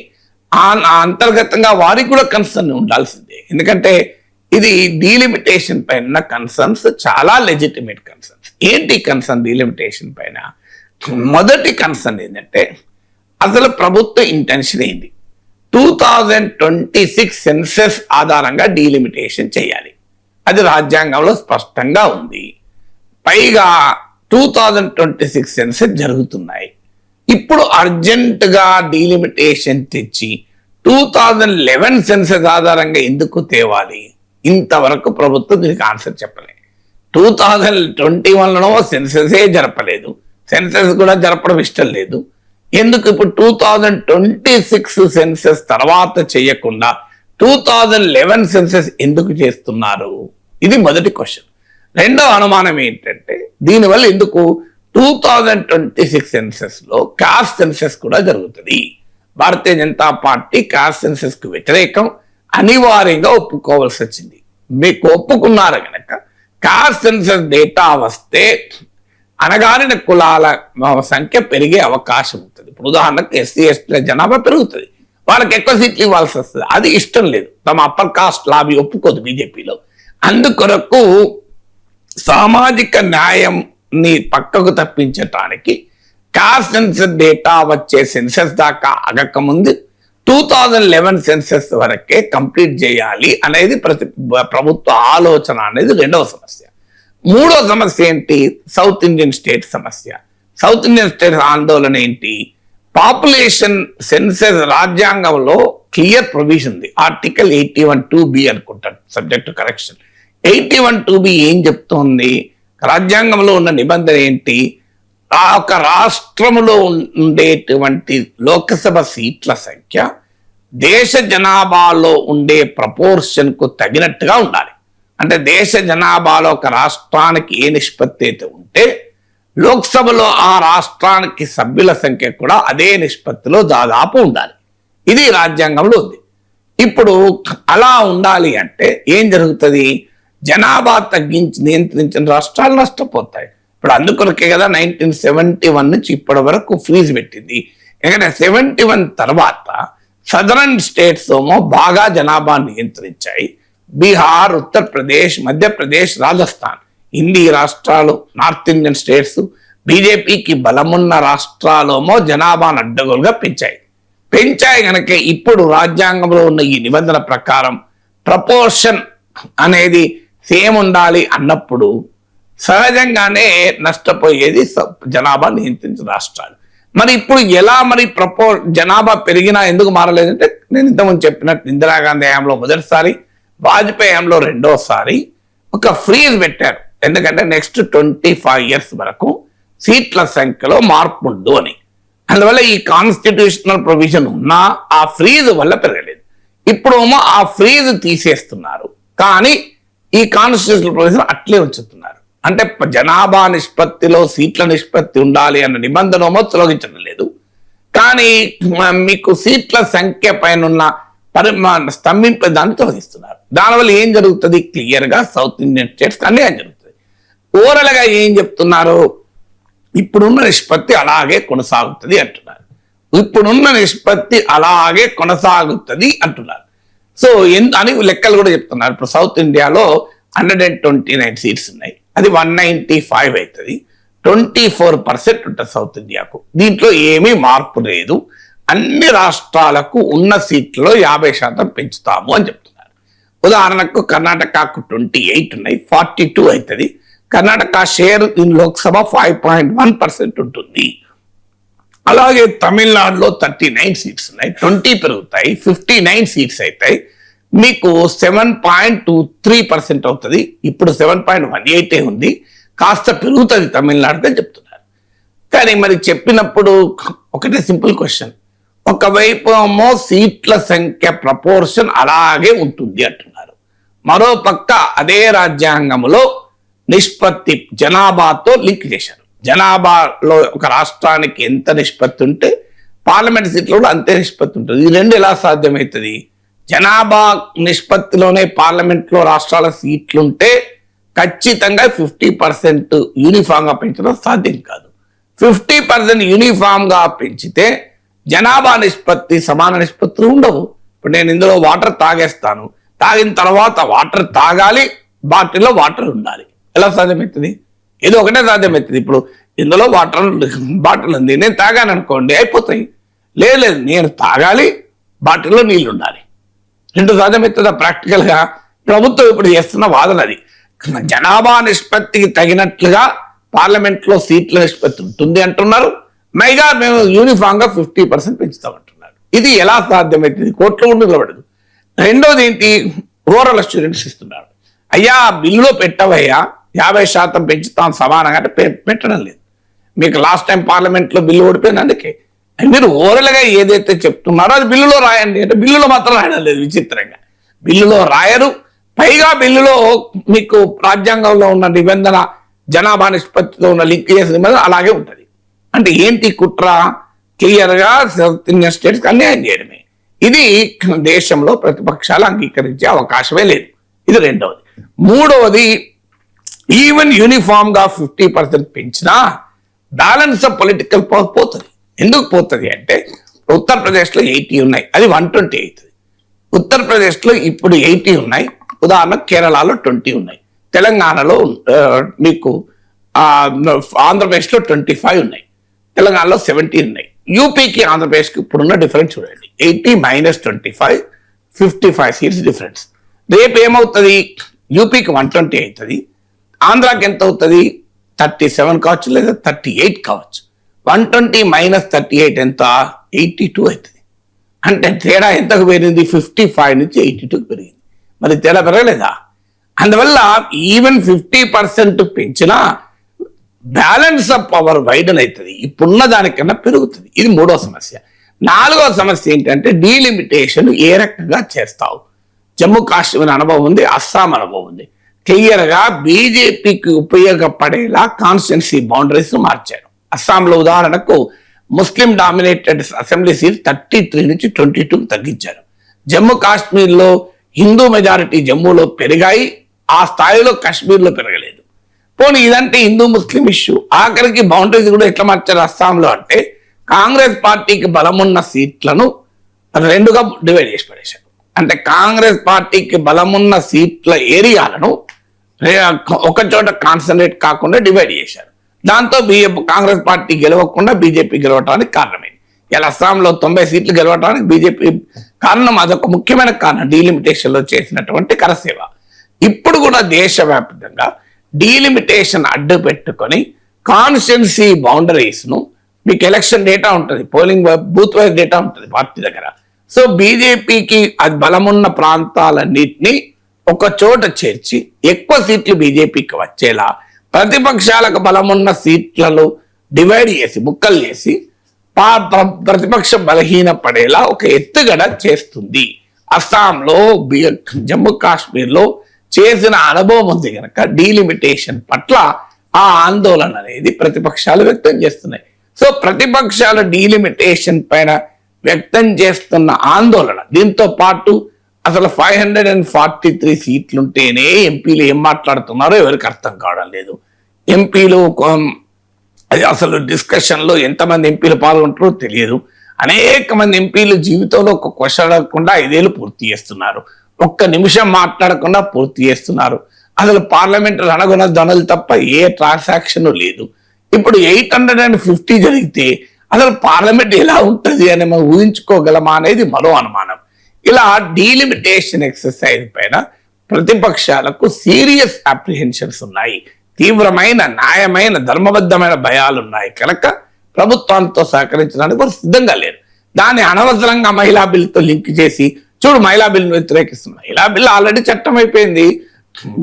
అంతర్గతంగా వారికి కూడా కన్సర్న్ ఉండాల్సిందే. ఎందుకంటే ఇది డీలిమిటేషన్ పైన కన్సర్న్స్ చాలా లెజిటిమేట్ కన్సర్న్స్. ఏంటి కన్సర్న్ డీలిమిటేషన్ పైన? మొదటి కన్సర్న్ ఏంటంటే అసలు ప్రభుత్వ ఇంటెన్షన్ ఏంటి? 2026 సెన్సెస్ ఆధారంగా డీలిమిటేషన్ చేయాలి, అది రాజ్యాంగంలో స్పష్టంగా ఉంది. పైగా 2026 సెన్సెస్ జరుగుతున్నాయి. ఇప్పుడు అర్జెంటుగా డీలిమిటేషన్ తెచ్చి 2011 సెన్సెస్ ఆధారంగా ఎందుకు తేవాలి? ఇంతవరకు ప్రభుత్వం దీనికి ఆన్సర్ చెప్పలేదు. 2021లో సెన్సెసే జరపలేదు, సెన్సెస్ కూడా జరపడం ఇష్టం లేదు. ఎందుకు ఇప్పుడు 2026 సెన్సెస్ తర్వాత చేయకుండా 2011 సెన్సెస్ ఎందుకు చేస్తున్నారు? ఇది మొదటి క్వశ్చన్. రెండో అనుమానం ఏంటంటే దీనివల్ల ఎందుకు 2026 సెన్సెస్ లో కాస్ట్ సెన్సెస్ కూడా జరుగుతుంది. భారతీయ జనతా పార్టీ కాస్ట్ సెన్సెస్ కు వ్యతిరేకం, అనివార్యంగా ఒప్పుకోవాల్సి వచ్చింది. మీకు ఒప్పుకున్నారు కనుక కాస్ట్ సెన్సెస్ డేటా వస్తే అణగారిన కులాల సంఖ్య పెరిగే అవకాశం ఉంటుంది. ఇప్పుడు ఉదాహరణకు ఎస్సీ ఎస్టీల జనాభా పెరుగుతుంది, వాళ్ళకి ఎక్కువ సీట్లు ఇవ్వాల్సి వస్తుంది. అది ఇష్టం లేదు, తమ అప్పర్ కాస్ట్ లాబీ ఒప్పుకోదు బీజేపీలో. అందుకొరకు సామాజిక న్యాయంని పక్కకు తప్పించటానికి కాస్ట్ సెన్సస్ డేటా వచ్చే సెన్సస్ దాకా ఆగకముందు 2011 సెన్సస్ వరకే కంప్లీట్ చేయాలి అనేది ప్రభుత్వ ఆలోచన అనేది రెండవ సమస్య. మూడో సమస్య ఏంటి? సౌత్ ఇండియన్ స్టేట్ సమస్య. సౌత్ ఇండియన్ స్టేట్ ఆందోళన ఏంటి? పాపులేషన్ సెన్సస్ రాజ్యాంగంలో క్లియర్ ప్రొవిజన్ ఉంది. ఆర్టికల్ 81(2)B అనుకుంటాను, సబ్జెక్ట్ కరెక్షన్. 81(2)B ఏం చెప్తోంది? రాజ్యాంగంలో ఉన్న నిబంధన ఏంటి? ఆ ఒక రాష్ట్రంలో ఉండేటువంటి లోకసభ సీట్ల సంఖ్య దేశ జనాభాలో ఉండే ప్రపోర్షన్ కు తగినట్టుగా ఉండాలి. అంటే దేశ జనాభాలో ఒక రాష్ట్రానికి ఏ నిష్పత్తి అయితే ఉంటే లోక్సభలో ఆ రాష్ట్రానికి సభ్యుల సంఖ్య కూడా అదే నిష్పత్తిలో దాదాపు ఉండాలి. ఇది రాజ్యాంగంలో ఉంది. ఇప్పుడు అలా ఉండాలి అంటే ఏం జరుగుతుంది? జనాభా తగ్గించి నియంత్రించిన రాష్ట్రాలు నష్టపోతాయి. ఇప్పుడు అందుకొరకే కదా 1971 నుంచి ఇప్పటి వరకు ఫ్రీజ్ పెట్టింది. ఎందుకంటే 71 తర్వాత సదరన్ స్టేట్స్ ఏమో బాగా జనాభా నియంత్రించాయి. బీహార్, ఉత్తరప్రదేశ్, మధ్యప్రదేశ్, రాజస్థాన్, హిందీ రాష్ట్రాలు, నార్త్ ఇండియన్ స్టేట్స్, బీజేపీకి బలమున్న రాష్ట్రాలేమో జనాభాను అడ్డగోలుగా పెంచాయి కనుక ఇప్పుడు రాజ్యాంగంలో ఉన్న ఈ నిబంధన ప్రకారం ప్రపోర్షన్ అనేది సేమ్ ఉండాలి అన్నప్పుడు సహజంగానే నష్టపోయేది జనాభా నియంత్రించిన రాష్ట్రాలు. మరి ఇప్పుడు ఎలా మరి జనాభా పెరిగినా ఎందుకు మారలేదంటే నేను ఇంతకుముందు చెప్పినట్టు ఇందిరాగాంధీ హయాంలో మొదటిసారి, వాజ్పేయి హయాంలో రెండోసారి ఒక ఫ్రీజ్ పెట్టారు. ఎందుకంటే నెక్స్ట్ 25 years వరకు సీట్ల సంఖ్యలో మార్పు ఉండు అని. అందువల్ల ఈ కాన్స్టిట్యూషనల్ ప్రొవిజన్ ఉన్నా ఆ ఫ్రీజ్ వల్ల పెరగలేదు. ఇప్పుడు ఆ ఫ్రీజ్ తీసేస్తున్నారు, కానీ ఈ కాన్స్టిట్యూషనల్ ప్రొవిజన్ అట్లే ఉంచుతున్నారు. అంటే జనాభా నిష్పత్తిలో సీట్ల నిష్పత్తి ఉండాలి అన్న నిబంధన తొలగించడం లేదు, కానీ మీకు సీట్ల సంఖ్య పైన ఉన్న స్తంభింపే దాన్ని తొలగిస్తున్నారు. దానివల్ల ఏం జరుగుతుంది? క్లియర్ గా సౌత్ ఇండియన్ స్టేట్స్ అన్యాయం జరుగుతుంది. ఓవరాల్ గా ఏం చెప్తున్నారు? ఇప్పుడున్న నిష్పత్తి అలాగే కొనసాగుతుంది అంటున్నారు. ఇప్పుడున్న నిష్పత్తి అలాగే కొనసాగుతుంది అంటున్నారు. సో అని లెక్కలు కూడా చెప్తున్నారు. ఇప్పుడు సౌత్ ఇండియాలో 129 సీట్స్ ఉన్నాయి, అది 195 అవుతుంది. 24% ఉంటుంది సౌత్ ఇండియాకు. దీంట్లో ఏమీ మార్పు లేదు. అన్ని రాష్ట్రాలకు ఉన్న సీట్లలో 50% పెంచుతాము అని చెప్తున్నారు. ఉదాహరణకు కర్ణాటకకు 28 ఉన్నాయి, 42 అవుతుంది. కర్ణాటక షేర్ ఇన్ లోక్సభ 5.1% ఉంటుంది. అలాగే తమిళనాడులో 39 సీట్స్ ఉన్నాయి, 20 పెరుగుతాయి, 59 సీట్స్ అవుతాయి. మీకు 7.23% అవుతుంది. ఇప్పుడు 7.18 ఉంది, కాస్త పెరుగుతుంది తమిళనాడుగా చెప్తున్నారు. కానీ మరి చెప్పినప్పుడు ఒకటే సింపుల్ క్వశ్చన్, ఒకవైపు ఏమో సీట్ల సంఖ్య ప్రపోర్షన్ అలాగే ఉంటుంది అంటున్నారు, మరో పక్క అదే రాజ్యాంగంలో నిష్పత్తి జనాభాతో లింక్ చేశారు. జనాభాలో ఒక రాష్ట్రానికి ఎంత నిష్పత్తి ఉంటే పార్లమెంట్ సీట్లో కూడా అంతే నిష్పత్తి ఉంటుంది. ఈ రెండు ఎలా సాధ్యమవుతుంది? జనాభా నిష్పత్తిలోనే పార్లమెంట్లో రాష్ట్రాల సీట్లుంటే ఖచ్చితంగా 50% యూనిఫామ్ గా పెంచడం సాధ్యం కాదు. 50% యూనిఫామ్ గా పెంచితే జనాభా నిష్పత్తి సమాన నిష్పత్తులు ఉండవు. ఇప్పుడు నేను ఇందులో వాటర్ తాగేస్తాను, తాగిన తర్వాత వాటర్ తాగాలి, బాటిల్లో వాటర్ ఉండాలి. ఎలా సాధ్యమవుతుంది? ఏదో ఒకటే సాధ్యమవుతుంది. ఇప్పుడు ఇందులో వాటర్ బాటిల్ ఉంది, నేను తాగాను అనుకోండి అయిపోతాయి. లేదు నేను తాగాలి, బాటిల్లో నీళ్లు ఉండాలి. రెండు సాధ్యమవుతుందా? ప్రాక్టికల్ గా ప్రభుత్వం ఇప్పుడు చేస్తున్న వాదన అది. జనాభా నిష్పత్తికి తగినట్లుగా పార్లమెంట్ లో సీట్ల నిష్పత్తి ఉంటుంది అంటున్నారు, మైగా మేము యూనిఫామ్ గా 50% పెంచుతామంటున్నారు. ఇది ఎలా సాధ్యమవుతుంది? కోర్టులో కూడా నిలబడదు. రెండోది ఏంటి? రూరల్ స్టూడెంట్స్ ఇస్తున్నారు. అయ్యా బిల్లులో పెట్టవయ్యా 50% పెంచుతాం సమానంగా అంటే పెట్టడం లేదు. మీకు లాస్ట్ టైం పార్లమెంట్ లో బిల్లు ఓడిపోయింది. అందుకే మీరు ఓవరాల్ గా ఏదైతే చెప్తున్నారో అది బిల్లులో రాయండి అంటే బిల్లులో మాత్రం రాయడం లేదు. విచిత్రంగా బిల్లులో రాయరు. పైగా బిల్లులో మీకు రాజ్యాంగంలో ఉన్న నిబంధన జనాభా నిష్పత్తితో ఉన్న లింక్ చేసిన నిబంధన అలాగే ఉంటుంది. అంటే ఏంటి కుట్ర? క్లియర్ గా సౌత్ ఇండియన్ స్టేట్స్ అన్యాయం చేయడమే. ఇది దేశంలో ప్రతిపక్షాలు అంగీకరించే అవకాశమే లేదు. ఇది రెండవది. మూడవది, ఈవెన్ యూనిఫామ్ గా 50% పెంచినా బ్యాలెన్స్ ఆఫ్ పొలిటికల్ పవర్ పోతుంది. ఎందుకు పోతుంది అంటే ఉత్తరప్రదేశ్లో 80 ఉన్నాయి, అది 120 అవుతుంది. ఉత్తరప్రదేశ్లో ఇప్పుడు 80 ఉన్నాయి, ఉదాహరణ కేరళలో 20 ఉన్నాయి, తెలంగాణలో మీకు ఆంధ్రప్రదేశ్లో 25 ఉన్నాయి, తెలంగాణలో 17 ఉన్నాయి. యూపీకి ఆంధ్రప్రదేశ్కి ఇప్పుడున్న డిఫరెన్స్ చూడండి, 80 - 25 55 సీట్స్ డిఫరెన్స్. రేపు ఏమవుతుంది, యూపీకి 120 అవుతుంది, ఆంధ్రాకి ఎంత అవుతుంది 37 కావచ్చు లేదా 38 కావచ్చు. 120 - 38 ఎంత 82 అవుతుంది. అంటే తేడా ఎంతకు పెరిగింది, 55 నుంచి 82కి పెరిగింది. మరి తేడా పెరగలేదా? అందువల్ల ఈవెన్ 50% పెంచినా బ్యాలెన్స్ ఆఫ్ పవర్ వైడన్ అవుతుంది, ఇప్పుడున్న దానికన్నా పెరుగుతుంది. ఇది 3వ సమస్య. 4వ సమస్య ఏంటంటే డీలిమిటేషన్ ఏ రకంగా చేస్తావు. జమ్మూ కాశ్మీర్ అనుభవం ఉంది, అస్సాం అనుభవం ఉంది. క్లియర్ గా బీజేపీకి ఉపయోగపడేలా కాన్స్టిట్యున్సీ బౌండరీస్ మార్చారు. అస్సాంలో ఉదాహరణకు ముస్లిం డామినేటెడ్ అసెంబ్లీ సీట్ 33 నుంచి 22 తగ్గించారు. జమ్మూ కాశ్మీర్లో హిందూ మెజారిటీ జమ్మూలో పెరిగాయి, ఆ స్థాయిలో కాశ్మీర్లో పెరగలేదు. పోనీ ఇదంటే హిందూ ముస్లిం ఇష్యూ. ఆఖరికి బౌండరీస్ కూడా ఎట్లా మార్చారు అస్సాంలో అంటే కాంగ్రెస్ పార్టీకి బలమున్న సీట్లను 2గా డివైడ్ చేసి పడేశారు. అంటే కాంగ్రెస్ పార్టీకి బలమున్న సీట్ల ఏరియాలను ఒక చోట కాన్సన్ట్రేట్ కాకుండా డివైడ్ చేశారు. దాంతో కాంగ్రెస్ పార్టీ గెలవకుండా బీజేపీ గెలవటానికి కారణమైంది. ఇలా అస్సాంలో 90 సీట్లు గెలవటానికి బీజేపీ కారణం, అదొక ముఖ్యమైన కారణం డీలిమిటేషన్ లో చేసినటువంటి కరసేవ. ఇప్పుడు కూడా దేశవ్యాప్తంగా డీలిమిటేషన్ అడ్డు పెట్టుకొని కాన్స్టిట్యున్సీ బౌండరీస్ ను, మీకు ఎలక్షన్ డేటా ఉంటుంది, పోలింగ్ బూత్ వైజ్ డేటా ఉంటుంది పార్టీ దగ్గర. సో బీజేపీకి అది బలమున్న ప్రాంతాలన్నింటినీ ఒక చోట చేర్చి ఎక్కువ సీట్లు బీజేపీకి వచ్చేలా ప్రతిపక్షాలకు బలమున్న సీట్లను డివైడ్ చేసి ముక్కలు చేసి ప్రతిపక్షం బలహీన పడేలా ఒక ఎత్తుగడ చేస్తుంది. అస్సాంలో జమ్మూ కాశ్మీర్లో చేసిన అనుభవం ఉంది కనుక డీలిమిటేషన్ పట్ల ఆ ఆందోళన అనేది ప్రతిపక్షాలు వ్యక్తం చేస్తున్నాయి. సో ప్రతిపక్షాల డీలిమిటేషన్ పైన వ్యక్తం చేస్తున్న ఆందోళన, దీంతో పాటు అసలు 543 సీట్లుంటేనే ఎంపీలు ఏం మాట్లాడుతున్నారో ఎవరికి అర్థం కావడం లేదు. ఎంపీలు అది అసలు డిస్కషన్లో ఎంతమంది ఎంపీలు పాల్గొంటారో తెలియదు. అనేక మంది ఎంపీలు జీవితంలో ఒక క్వశ్చన్ అడగకుండా 5 ఏళ్ళు పూర్తి చేస్తున్నారు, ఒక్క నిమిషం మాట్లాడకుండా పూర్తి చేస్తున్నారు. అసలు పార్లమెంట్ రణగుణ ధనులు తప్ప ఏ ట్రాన్సాక్షన్ లేదు. ఇప్పుడు 850 జరిగితే అసలు పార్లమెంట్ ఎలా ఉంటుంది అని మనం ఊహించుకోగలమా అనేది మరో అనుమానం. ఇలా డీలిమిటేషన్ ఎక్సర్సైజ్ పైన ప్రతిపక్షాలకు సీరియస్ అప్రిహెన్షన్స్ ఉన్నాయి, తీవ్రమైన న్యాయమైన ధర్మబద్ధమైన భయాలు ఉన్నాయి కనుక ప్రభుత్వంతో సహకరించడానికి వారు సిద్ధంగా లేరు. దాన్ని అనవసరంగా మహిళా బిల్లుతో లింక్ చేసి చూడు మహిళా బిల్లును వ్యతిరేకిస్తున్నారు. మహిళా బిల్లు ఆల్రెడీ చట్టం అయిపోయింది,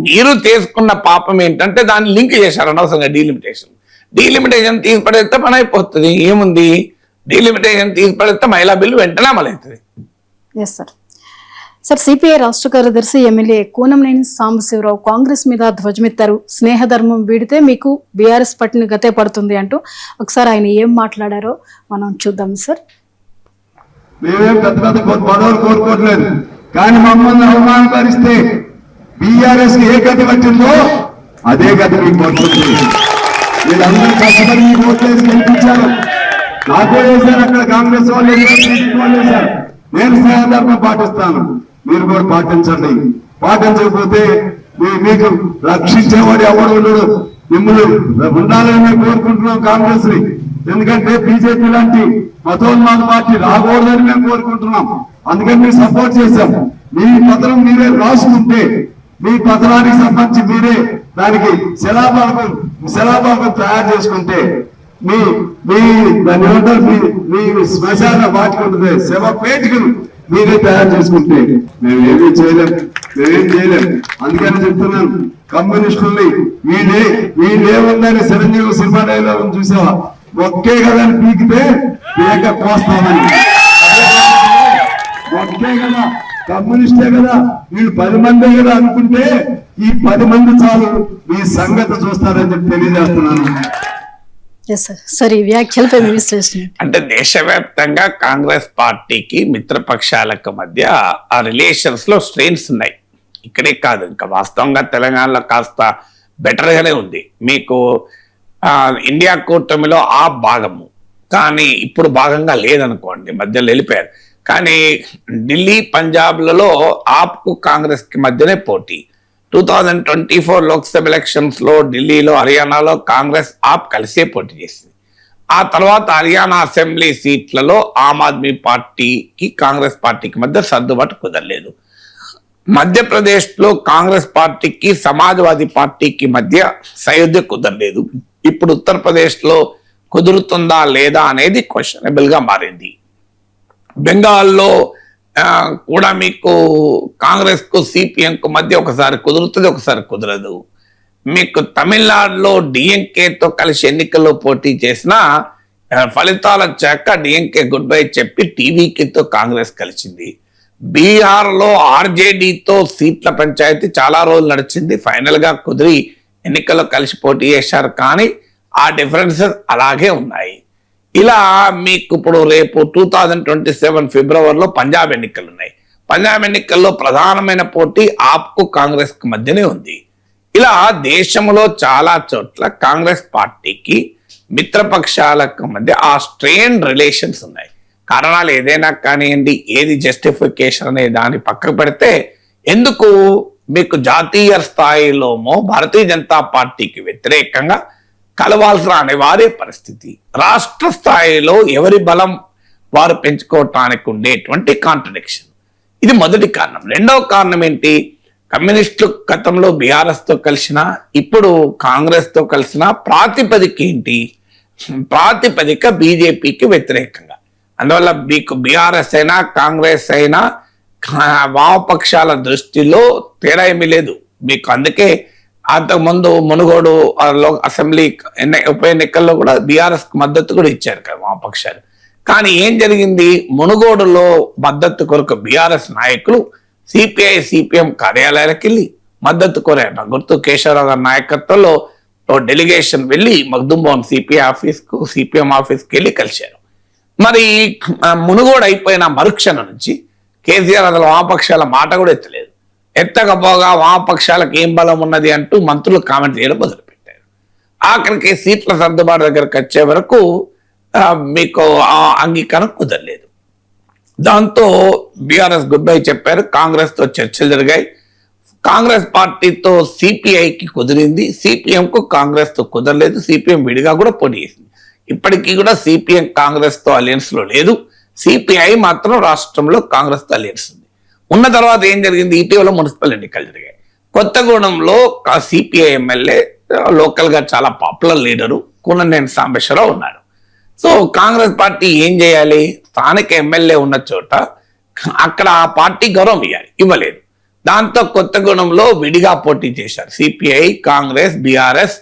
మీరు తీసుకున్న పాపం ఏంటంటే దాన్ని లింక్ చేశారు అనవసరంగా. డీలిమిటేషన్ తీసిపడేస్తే పని అయిపోతుంది, ఏముంది, డీలిమిటేషన్ తీసిపడేస్తే మహిళా బిల్లు వెంటనే అమలవుతుంది. Yes sir. సార్, సిపిఐ రాష్ట్ర కార్యదర్శి ఎమ్మెల్యే కూనంనేని సాంబశివరావు కాంగ్రెస్ మీద ధ్వజమెత్తారు. స్నేహధర్మం వీడితే మీకు బీఆర్ఎస్ పట్టిన గతే పడుతుంది అంటూ ఒకసారి ఆయన ఏం మాట్లాడారో మనం చూద్దాం సార్. మేమేం పెద్ద పెద్ద పదవులు కోరుకోవట్లేదు, కానీ మమ్మల్ని అవమానపరిస్తే బీఆర్ఎస్ ఏ గతి వచ్చిందో అదే గతి మీకు వస్తుంది. వీళ్ళందరూ కష్టపడి మీకు ఓట్లేసి గెలిపించారు, నాకు వేశారు, అక్కడ కాంగ్రెస్ వాళ్ళు వేశారు. నేను స్నేహధర్మం పాటిస్తాను, మీరు కూడా పాటించండి. పాటించకపోతే మీకు రక్షించేవాడు ఎవడు ఉండడు. మిమ్మల్ని ఉండాలని మేము కోరుకుంటున్నాం కాంగ్రెస్ ని. ఎందుకంటే బీజేపీ లాంటి మతోన్మాద పార్టీ రాకూడదని మేము కోరుకుంటున్నాం. అందుకని మేము సపోర్ట్ చేశాం. మీ పత్రం మీరే రాసుకుంటే, మీ పత్రానికి సంబంధించి మీరే దానికి శిలాఫలకం తయారు చేసుకుంటే, మీ దాన్ని ఏమంటారు, మీ శ్మశాన వాటికి ఉంటుంది శవ పేటికను మీరే తయారు చేసుకుంటే మేమేం చేయలేం. అందుకని చెప్తున్నాను, కమ్యూనిస్టుల్ని వీళ్ళేముందని చిరంజీవి సినిమా డైలాగ్ చూసావా, ఒకే కదా అని పీకితే పేక కోస్తామని. ఒకే కదా, కమ్యూనిస్టే కదా, వీళ్ళు 10 మందే కదా అనుకుంటే ఈ 10 మంది చాలు మీ సంగతి చూస్తారని చెప్పి తెలియజేస్తున్నాను. అంటే దేశవ్యాప్తంగా కాంగ్రెస్ పార్టీకి మిత్రపక్షాలకు మధ్య ఆ రిలేషన్స్ లో స్ట్రెయిన్స్ ఉన్నాయి. ఇక్కడే కాదు, ఇంకా వాస్తవంగా తెలంగాణలో కాస్త బెటర్గానే ఉంది. మీకు ఇండియా కూటమిలో ఆ భాగము, కానీ ఇప్పుడు భాగంగా లేదనుకోండి, మధ్యలో వెళ్ళిపోయారు. కానీ ఢిల్లీ, పంజాబ్లలో ఆప్కు కాంగ్రెస్కి మధ్యనే పోటీ. 2024 లోక్సభ ఎలక్షన్స్ లో ఢిల్లీలో, హర్యానాలో కాంగ్రెస్ ఆప్ కలిసే పోటీ చేసింది. ఆ తర్వాత హర్యానా అసెంబ్లీ సీట్లలో ఆమ్ ఆద్మీ పార్టీకి కాంగ్రెస్ పార్టీకి మధ్య సర్దుబాటు కుదరలేదు. మధ్యప్రదేశ్ లో కాంగ్రెస్ పార్టీకి సమాజ్వాదీ పార్టీకి మధ్య సయోధ్య కుదరలేదు. ఇప్పుడు ఉత్తరప్రదేశ్ లో కుదురుతుందా లేదా అనేది క్వశ్చనబుల్ గా మారింది. బెంగాల్లో కూడా మీకు కాంగ్రెస్ కు సిపిఎం కు మధ్య ఒకసారి కుదురుతుంది, ఒకసారి కుదరదు. మీకు తమిళనాడులో డిఎంకేతో కలిసి ఎన్నికల్లో పోటీ చేసిన ఫలితాలు వచ్చాక డిఎంకే గుడ్ బై చెప్పి టీవీకేతో కాంగ్రెస్ కలిసింది. బీహార్లో ఆర్జేడీతో సీట్ల పంచాయతీ చాలా రోజులు నడిచింది, ఫైనల్ గా కుదిరి ఎన్నికల్లో కలిసి పోటీ చేశారు. కానీ ఆ డిఫరెన్సెస్ అలాగే ఉన్నాయి. ఇలా మీకు ఇప్పుడు రేపు 2027 ఫిబ్రవరిలో పంజాబ్ ఎన్నికలు ఉన్నాయి. పంజాబ్ ఎన్నికల్లో ప్రధానమైన పోటీ ఆప్కు కాంగ్రెస్ కు మధ్యనే ఉంది. ఇలా దేశంలో చాలా చోట్ల కాంగ్రెస్ పార్టీకి మిత్రపక్షాలకు మధ్య ఆ స్ట్రెయిన్ రిలేషన్స్ ఉన్నాయి. కారణాలు ఏదైనా కానివ్వండి, ఏది జస్టిఫికేషన్ అనే దాన్ని పక్కకు పెడితే, ఎందుకు మీకు జాతీయ స్థాయిలోమో భారతీయ జనతా పార్టీకి వ్యతిరేకంగా కలవాల్సిన అనివార్య పరిస్థితి, రాష్ట్ర స్థాయిలో ఎవరి బలం వారు పెంచుకోవటానికి ఉండేటువంటి కాంట్రడిక్షన్, ఇది మొదటి కారణం. రెండవ కారణం ఏంటి? కమ్యూనిస్టులు గతంలో బీఆర్ఎస్ తో కలిసిన, ఇప్పుడు కాంగ్రెస్ తో కలిసిన ప్రాతిపదిక ఏంటి? ప్రాతిపదిక బీజేపీకి వ్యతిరేకంగా. అందువల్ల మీకు బీఆర్ఎస్ అయినా కాంగ్రెస్ అయినా వామపక్షాల దృష్టిలో తేడా ఏమీ లేదు మీకు. అందుకే అంతకుముందు మునుగోడు అసెంబ్లీ ఉప ఎన్నికల్లో కూడా బీఆర్ఎస్ మద్దతు కూడా ఇచ్చారు కదా వామపక్షాలు. కానీ ఏం జరిగింది? మునుగోడులో మద్దతు కొరకు బీఆర్ఎస్ నాయకులు సిపిఐ సిపిఎం కార్యాలయాలకు వెళ్ళి మద్దతు కోరారు. గుర్తు కేశవరావు గారి నాయకత్వంలో డెలిగేషన్ వెళ్ళి మగ్దుంబోన్ సిపిఐ ఆఫీస్కు సిపిఎం ఆఫీస్కి వెళ్ళి కలిశారు. మరి మునుగోడు అయిపోయిన మరుక్షణం నుంచి కేసీఆర్ అసలు వామపక్షాల మాట కూడా ఎత్తలేదు. ఎత్తకపోగా వామపక్షాలకు ఏం బలం ఉన్నది అంటూ మంత్రులు కామెంట్ చేయడం మొదలుపెట్టారు. ఆఖరికి సీట్ల సర్దుబాటు దగ్గరకు వచ్చే వరకు మీకు అంగీకారం కుదరలేదు. దాంతో బీఆర్ఎస్ గుడ్ బై చెప్పారు. కాంగ్రెస్ తో చర్చలు జరిగాయి. కాంగ్రెస్ పార్టీతో సిపిఐకి కుదిరింది, సిపిఎం కు కాంగ్రెస్ తో కుదరలేదు. సిపిఎం విడిగా కూడా పోటీ చేసింది. ఇప్పటికీ కూడా సిపిఎం కాంగ్రెస్ తో అలయన్స్ లో లేదు. సిపిఐ మాత్రం రాష్ట్రంలో కాంగ్రెస్ తో అలయన్స్ ఉంది. ఉన్న తర్వాత ఏం జరిగింది? ఇటీవల మున్సిపల్ ఎన్నికలు జరిగాయి. కొత్తగూడెంలో సిపిఐ ఎమ్మెల్యే లోకల్ గా చాలా పాపులర్ లీడరు కూనంనేని సాంబశివరావు ఉన్నాడు. సో కాంగ్రెస్ పార్టీ ఏం చేయాలి? స్థానిక ఎమ్మెల్యే ఉన్న చోట అక్కడ ఆ పార్టీ గౌరవం ఇవ్వలేదు. దాంతో కొత్తగూడెంలో విడిగా పోటీ చేశారు. సిపిఐ, కాంగ్రెస్, బీఆర్ఎస్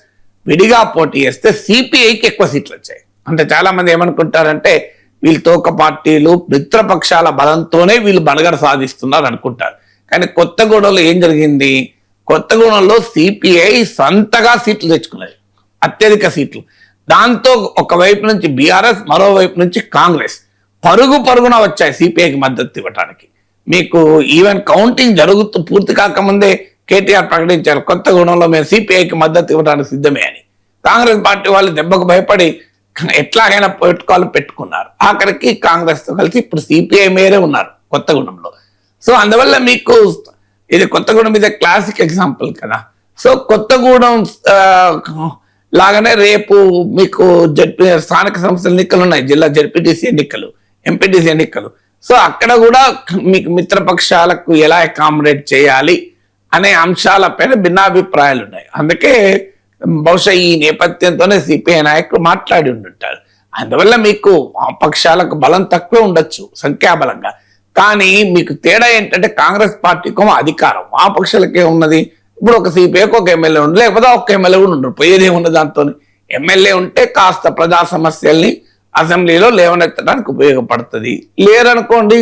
విడిగా పోటీ చేస్తే సిపిఐకి ఎక్కువ సీట్లు వచ్చాయి. అంటే చాలా మంది ఏమనుకుంటారంటే వీళ్ళు తోక పార్టీలు మిత్రపక్షాల బలంతోనే వీళ్ళు బలగడ సాధిస్తున్నారు అనుకుంటారు. కానీ కొత్తగూడెంలో ఏం జరిగింది? కొత్తగూడెంలో సిపిఐ సొంతగా సీట్లు తెచ్చుకున్నది, అత్యధిక సీట్లు. దాంతో ఒకవైపు నుంచి బీఆర్ఎస్, మరోవైపు నుంచి కాంగ్రెస్ పరుగున వచ్చాయి సిపిఐకి మద్దతు ఇవ్వడానికి. మీకు ఈవెన్ కౌంటింగ్ పూర్తి కాకముందే కేటీఆర్ ప్రకటించారు కొత్తగూడెంలో మేము సిపిఐకి మద్దతు ఇవ్వడానికి సిద్ధమే అని. కాంగ్రెస్ పార్టీ వాళ్ళు దెబ్బకు భయపడి ఎట్లాగైనా పెట్టుకున్నారు. ఆఖరికి కాంగ్రెస్ తో కలిసి ఇప్పుడు సిపిఐ మేరే ఉన్నారు కొత్తగూడెంలో. సో అందువల్ల మీకు ఇది కొత్తగూడెం మీద క్లాసిక్ ఎగ్జాంపుల్ కదా. సో కొత్తగూడెం లాగానే రేపు మీకు స్థానిక సంస్థల ఎన్నికలు ఉన్నాయి, జిల్లా జడ్పీటీసీ ఎన్నికలు, ఎంపీటీసీ ఎన్నికలు. సో అక్కడ కూడా మీకు మిత్రపక్షాలకు ఎలా అకామిడేట్ చేయాలి అనే అంశాలపైన భిన్నాభిప్రాయాలు ఉన్నాయి. అందుకే బహుశా ఈ నేపథ్యంతోనే సిపిఐ నాయకులు మాట్లాడి ఉండుంటారు. అందువల్ల మీకు పక్షాలకు బలం తక్కువే ఉండొచ్చు సంఖ్యాబలంగా. కానీ మీకు తేడా ఏంటంటే కాంగ్రెస్ పార్టీకి అధికారం, ఆ పక్షాలకే ఉన్నది. ఇప్పుడు ఒక సిపిఐకి ఒక ఎమ్మెల్యే ఉండదు, లేకపోతే ఒక ఎమ్మెల్యే కూడా ఉండరు, పోయేదే ఉన్నది. దాంతో ఎమ్మెల్యే ఉంటే కాస్త ప్రజా సమస్యల్ని అసెంబ్లీలో లేవనెత్తడానికి ఉపయోగపడుతుంది. లేరనుకోండి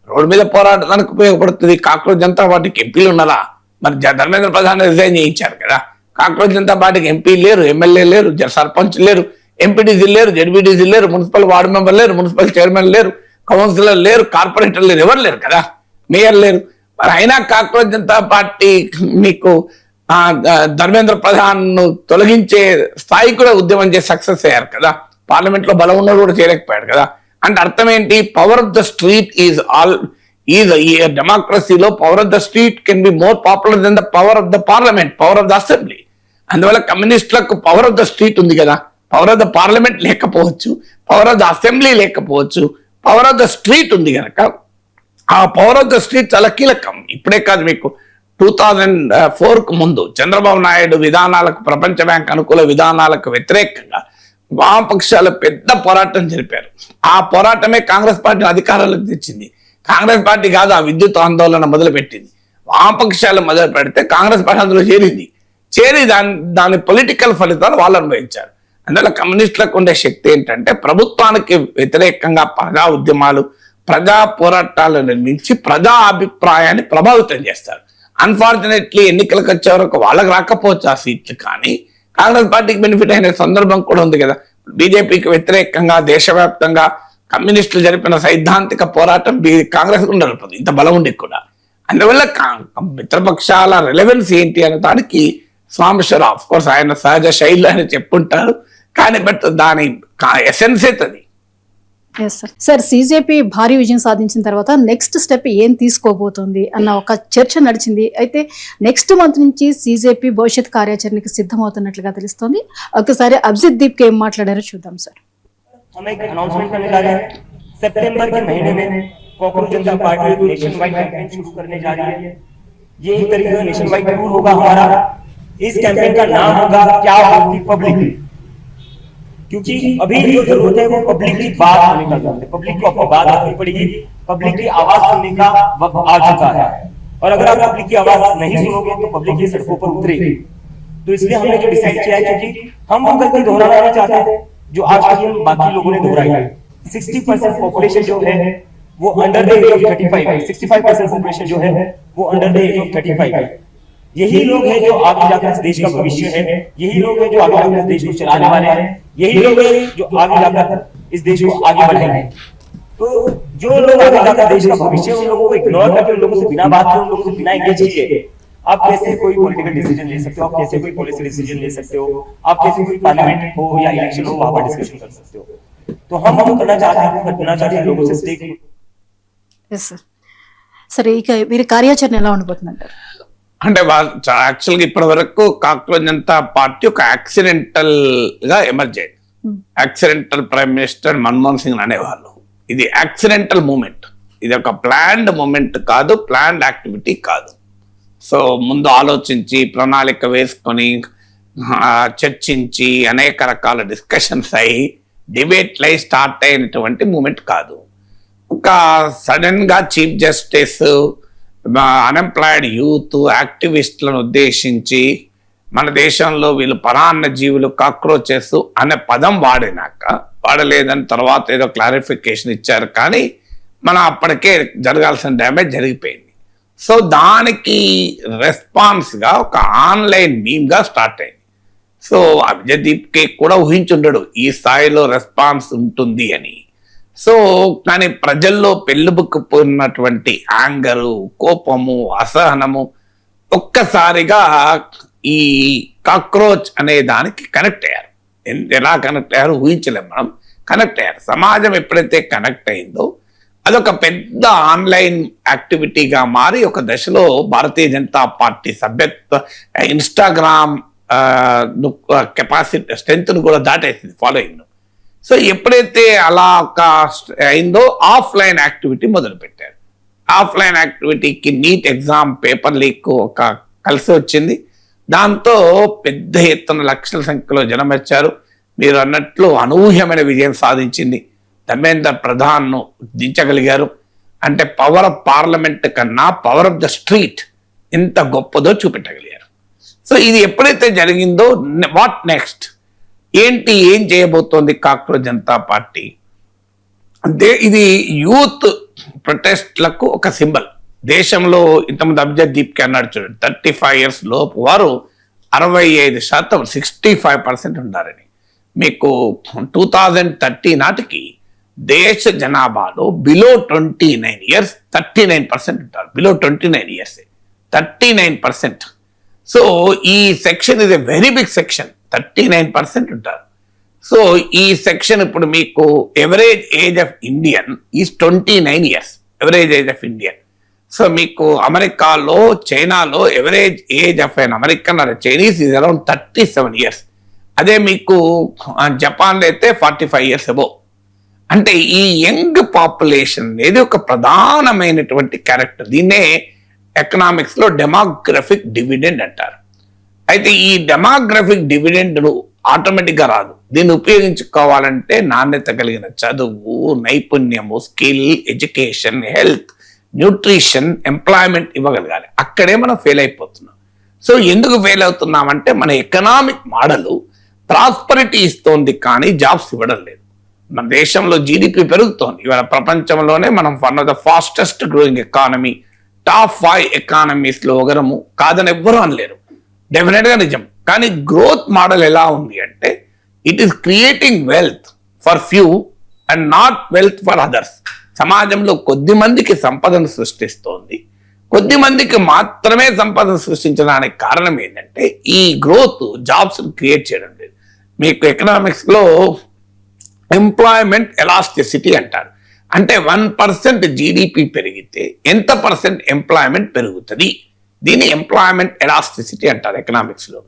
రోడ్డు మీద పోరాడడానికి ఉపయోగపడుతుంది. కాక్రోజ్ జనతా పార్టీకి ఎంపీలు ఉన్నారా? మరి ధర్మేంద్ర ప్రధాన్ రిజైన్ చేయించారు కదా. కాక్రోజ్ జనతా పార్టీకి ఎంపీ లేరు, ఎమ్మెల్యే లేరు, సర్పంచ్ లేరు, ఎంపీటీసీ లేరు, జడ్పీటీసీ లేరు, మున్సిపల్ వార్డు మెంబర్ లేరు, మున్సిపల్ చైర్మన్ లేరు, కౌన్సిలర్ లేరు, కార్పొరేటర్ లేరు, ఎవరు లేరు కదా, మేయర్ లేరు. మరి అయినా కాక్రోజ్ జనతా పార్టీ మీకు ధర్మేంద్ర ప్రధాన్ ను తొలగించే స్థాయి కూడా ఉద్యమం చేసి సక్సెస్ అయ్యారు కదా. పార్లమెంట్ లో బలం ఉన్నది కూడా చేయలేకపోయాడు కదా. అంటే అర్థం ఏంటి? పవర్ ఆఫ్ ద స్ట్రీట్ ఈ డెమోక్రసీలో power of the street can be more popular than the power of the parliament, power of the assembly. అందువల్ల కమ్యూనిస్టులకు పవర్ ఆఫ్ ద స్ట్రీట్ ఉంది కదా, పవర్ ఆఫ్ ద పార్లమెంట్ లేకపోవచ్చు, పవర్ ఆఫ్ ద అసెంబ్లీ లేకపోవచ్చు, power of the street ఉంది కనుక ఆ power of the street చాలా కీలకం. ఇప్పుడే కాదు, మీకు 2004 ముందు చంద్రబాబు నాయుడు విధానాలకు, ప్రపంచ బ్యాంక్ అనుకూల విధానాలకు వ్యతిరేకంగా వామపక్షాలు పెద్ద పోరాటం జరిపారు. ఆ పోరాటమే కాంగ్రెస్ పార్టీ అధికారంలోకి తెచ్చింది. కాంగ్రెస్ పార్టీ కాదు ఆ విద్యుత్ ఆందోళన మొదలుపెట్టింది, వామపక్షాలు మొదలు పెడితే కాంగ్రెస్ పార్టీ అందులో చేరి దాని పొలిటికల్ ఫలితాలు వాళ్ళు అనుభవించారు. అందువల్ల కమ్యూనిస్టులకు ఉండే శక్తి ఏంటంటే ప్రభుత్వానికి వ్యతిరేకంగా ప్రజా ఉద్యమాలు, ప్రజా పోరాటాలు నిర్మించి ప్రజా అభిప్రాయాన్ని ప్రభావితం చేస్తారు. అన్ఫార్చునేట్లీ ఎన్నికలకు వచ్చే వరకు వాళ్ళకి రాకపోవచ్చు ఆ సీట్లు, కానీ కాంగ్రెస్ పార్టీకి బెనిఫిట్ అయిన సందర్భం కూడా ఉంది కదా. బీజేపీకి వ్యతిరేకంగా దేశవ్యాప్తంగా కమ్యూనిస్టులు జరిపిన సైద్ధాంతిక పోరాటం కాంగ్రెస్ కూడా నడుపుతుంది, ఇంత బలం ఉండి కూడా. అందువల్ల మిత్రపక్షాల రిలవెన్స్ ఏంటి అనే దానికి స్వామిశ్వర ఆఫ్ కోర్స్ ఆయన సహజ శైలి అని చెప్పుంటారు, కానీ బట్ దాని ఎసెన్స్ అది. సార్, సిజేపీ భారీ విజయం సాధించిన తర్వాత నెక్స్ట్ స్టెప్ ఏం తీసుకోబోతుంది అన్న ఒక చర్చ నడిచింది. అయితే నెక్స్ట్ మంత్ నుంచి సిజేపీ భవిష్యత్ కార్యాచరణకి సిద్ధమవుతున్నట్లుగా తెలుస్తోంది. ఒకసారి అభిజిత్ దీప్ ఏం మాట్లాడారో చూద్దాం సార్. हम एक अनाउंसमेंट करने जा रहे हैं। सितंबर के महीने में कॉकरोच जनता पार्टी नेशन वाइड कैंपेन शुरू करने जा रही है। ये एक तरीके का नेशन वाइड टूर होगा हमारा। इस कैंपेन का नाम होगा क्या बोलती पब्लिक, क्योंकि अभी जो जरूरत है वो पब्लिक की बात होने का जरूरत है। पब्लिक को अपनी बात रखनी पड़ेगी, पब्लिक की आवाज सुनने का वक्त आ चुका है, और अगर आप पब्लिक की आवाज नहीं सुनोगे तो पब्लिक की सड़कों पर उतरेगी। तो इसलिए हमने जो डिसाइड किया है, क्योंकि हम वो गलती दोहराना चाहते हैं जो आज तक बाकी लोगों ने दोहराई है। 60% पॉपुलेशन जो है वो अंडर द एज ऑफ 35 है। 65% पॉपुलेशन जो है वो अंडर द एज ऑफ 35 है। यही लोग हैं जो आगे जाकर इस देश का भविष्य है, यही लोग हैं जो आगे जाकर इस देश को चलाने वाले हैं, यही लोग हैं जो आगे जाकर इस देश को आगे बढ़ाएंगे। तो जो लोग आगे जाकर देश का भविष्य, उन लोगों को इग्नोर करके, उन लोगों से बिना बात किए, उन लोगों से बिना एंगेज किए आप कैसे कोई पॉलिटिकल डिसीजन ले सकते हो, आप कैसे कोई पॉलिसी डिसीजन ले सकते हो, आप कैसे कोई पार्लियामेंट हो या इलेक्शन हो वहां पर डिस्कशन कर सकते हो। तो हम करना चाहते हैं लोगों से स्टेक। సరే, ఇక వీరి కార్యాచరణ ఎలా ఉండబోతుందంటారు? అంటే యాక్చువల్గా ఇప్పటి వరకు కాక్రోచ్ జనతా పార్టీ ఒక యాక్సిడెంటల్ గా ఎమర్జ్ అయింది. Accidental prime minister Manmohan Singh అనేవాళ్ళు. ఇది యాక్సిడెంటల్ మూమెంట్, ఇది ఒక ప్లాన్డ్ మూమెంట్ కాదు, ప్లాన్డ్ యాక్టివిటీ కాదు. సో ముందు ఆలోచించి ప్రణాళిక వేసుకొని చర్చించి అనేక రకాల డిస్కషన్స్ అయ్యి డిబేట్లు అయి స్టార్ట్ అయినటువంటి మూమెంట్ కాదు. ఒక సడన్ గా చీఫ్ జస్టిస్ అన్ఎంప్లాయిడ్ యూత్ యాక్టివిస్టులను ఉద్దేశించి మన దేశంలో వీళ్ళు పరాన్న జీవులు కాక్రోచెస్ అనే పదం వాడలేదని తర్వాత ఏదో క్లారిఫికేషన్ ఇచ్చారు, కానీ మనం అప్పటికే జరగాల్సిన డ్యామేజ్ జరిగిపోయింది. సో దానికి రెస్పాన్స్గా ఒక ఆన్లైన్ మీమ్గా స్టార్ట్ అయింది. సో అభిజిత్ కూడా ఊహించుండడు ఈ స్థాయిలో రెస్పాన్స్ ఉంటుంది అని. సో కానీ ప్రజల్లో పెళ్ళుబుక్కుపోయినటువంటి యాంగరు, కోపము, అసహనము ఒక్కసారిగా ఈ కాక్రోచ్ అనే దానికి కనెక్ట్ అయ్యారు. ఎలా కనెక్ట్ అయ్యారు ఊహించలేము, మనం కనెక్ట్ అయ్యారు. సమాజం ఎప్పుడైతే కనెక్ట్ అయిందో అదొక పెద్ద ఆన్లైన్ యాక్టివిటీగా మారి ఒక దశలో భారతీయ జనతా పార్టీ సభ్యత్వ ఇన్స్టాగ్రామ్ కెపాసిటీ స్ట్రెంగ్త్ను కూడా దాటేసింది ఫాలోయింగ్. సో ఎప్పుడైతే అలా ఒక అయిందో ఆఫ్లైన్ యాక్టివిటీ మొదలుపెట్టారు. ఆఫ్లైన్ యాక్టివిటీకి నీట్ ఎగ్జామ్ పేపర్ లీక్ ఒక కలిసి వచ్చింది. దాంతో పెద్ద ఎత్తున లక్షల సంఖ్యలో జనం వచ్చారు. మీరు అన్నట్లు అనూహ్యమైన విజయం సాధించింది. ధర్మేంద్ర ప్రధాన్ను దించగలిగారు. అంటే పవర్ ఆఫ్ పార్లమెంట్ కన్నా పవర్ ఆఫ్ ద స్ట్రీట్ ఎంత గొప్పదో చూపెట్టగలిగారు. సో ఇది ఎప్పుడైతే జరిగిందో వాట్ నెక్స్ట్, ఏం చేయబోతోంది కాక్రోచ్ జనతా పార్టీ అంటే ఇది యూత్ ప్రొటెస్ట్లకు ఒక సింబల్. దేశంలో ఇంతమంది అభిజిత్ దీప్కి అన్నాడు చూడండి, 35 years లోపు వారు 65%, 65% ఉంటారని. మీకు 2030 నాటికి దేశ జనాభాలో బిలో 29 years 39% ఉంటారు. Below 29 years 39%. సో ఈ సెక్షన్ ఇది వెరీ బిగ్ సెక్షన్, 39% ఉంటారు. సో ఈ సెక్షన్ ఇప్పుడు మీకు average age of Indian is 29 years, average age of Indian. So మీకు అమెరికాలో, చైనాలో average age of an American or Chinese is around 37 years. అదే మీకు జపాన్లో అయితే 45 years అబోవ్. అంటే ఈ యంగ్ పాపులేషన్ అనేది ఒక ప్రధానమైనటువంటి క్యారెక్టర్. దీన్నే ఎకనామిక్స్ లో డెమోగ్రఫిక్ డివిడెండ్ అంటారు. అయితే ఈ డెమోగ్రఫిక్ డివిడెండ్ ఆటోమేటిక్ గా రాదు. దీన్ని ఉపయోగించుకోవాలంటే నాణ్యత కలిగిన చదువు, నైపుణ్యము, skill, education, health, nutrition, employment ఇవ్వగలగాలి. అక్కడే మనం ఫెయిల్ అయిపోతున్నాం. సో ఎందుకు ఫెయిల్ అవుతున్నామంటే మన ఎకనామిక్ మోడల్ ప్రాస్పరిటీ ఇస్తోంది కానీ జాబ్స్ ఇవ్వడం లేదు. మన దేశంలో జీడిపి పెరుగుతోంది. ఇవాళ ప్రపంచంలోనే మనం one of the fastest growing economy, top 5 economies లో ఒకరము కాదని ఎవ్వరూ అనలేరు. డెఫినెట్ గా నిజం. కానీ గ్రోత్ మోడల్ ఎలా ఉంది అంటే it is creating wealth for few and not wealth for others. సమాజంలో కొద్ది మందికి సంపదను సృష్టిస్తోంది, కొద్ది మందికి మాత్రమే సంపదను సృష్టించడానికి కారణం ఏంటంటే ఈ గ్రోత్ జాబ్స్ క్రియేట్ చేయడం లేదు. మీకు ఎకనామిక్స్ లో ఎంప్లాయ్మెంట్ ఎలాస్టిసిటీ అంటారు. అంటే 1% జీడిపి పెరిగితే ఎంత పర్సెంట్ ఎంప్లాయ్మెంట్ పెరుగుతుంది, దీన్ని ఎంప్లాయ్మెంట్ ఎలాస్టిసిటీ అంటారు ఎకనామిక్స్ లో.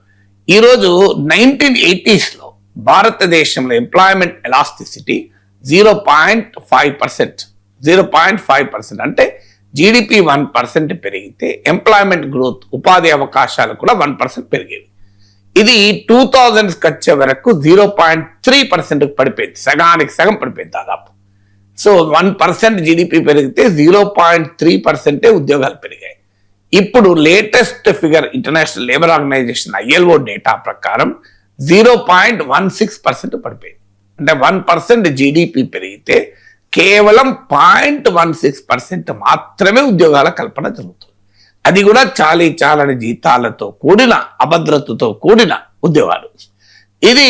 ఈరోజు 1980s లో భారతదేశంలో ఎంప్లాయ్మెంట్ ఎలాస్టిసిటీ 0.5%. 0.5% అంటే జీడిపి 1% పెరిగితే ఎంప్లాయ్మెంట్ గ్రోత్, ఉపాధి అవకాశాలు కూడా 1% పెరిగేవి. ఇది 2000s వచ్చే వరకు 0.3% పడిపోయింది, సగానికి సగం పడిపోయింది దాదాపు. సో 1% జీడిపి పెరిగితే 0.3% ఉద్యోగాలు పెరిగాయి. ఇప్పుడు latest figure international labour organisation ILO data ప్రకారం 0.16% పడిపోయింది. అంటే 1% జీడిపి పెరిగితే కేవలం 0.16% మాత్రమే ఉద్యోగాల కల్పన జరుగుతుంది. అది కూడా చాలని జీతాలతో కూడిన, అభద్రతతో కూడిన ఉద్యోగాలు. ఇది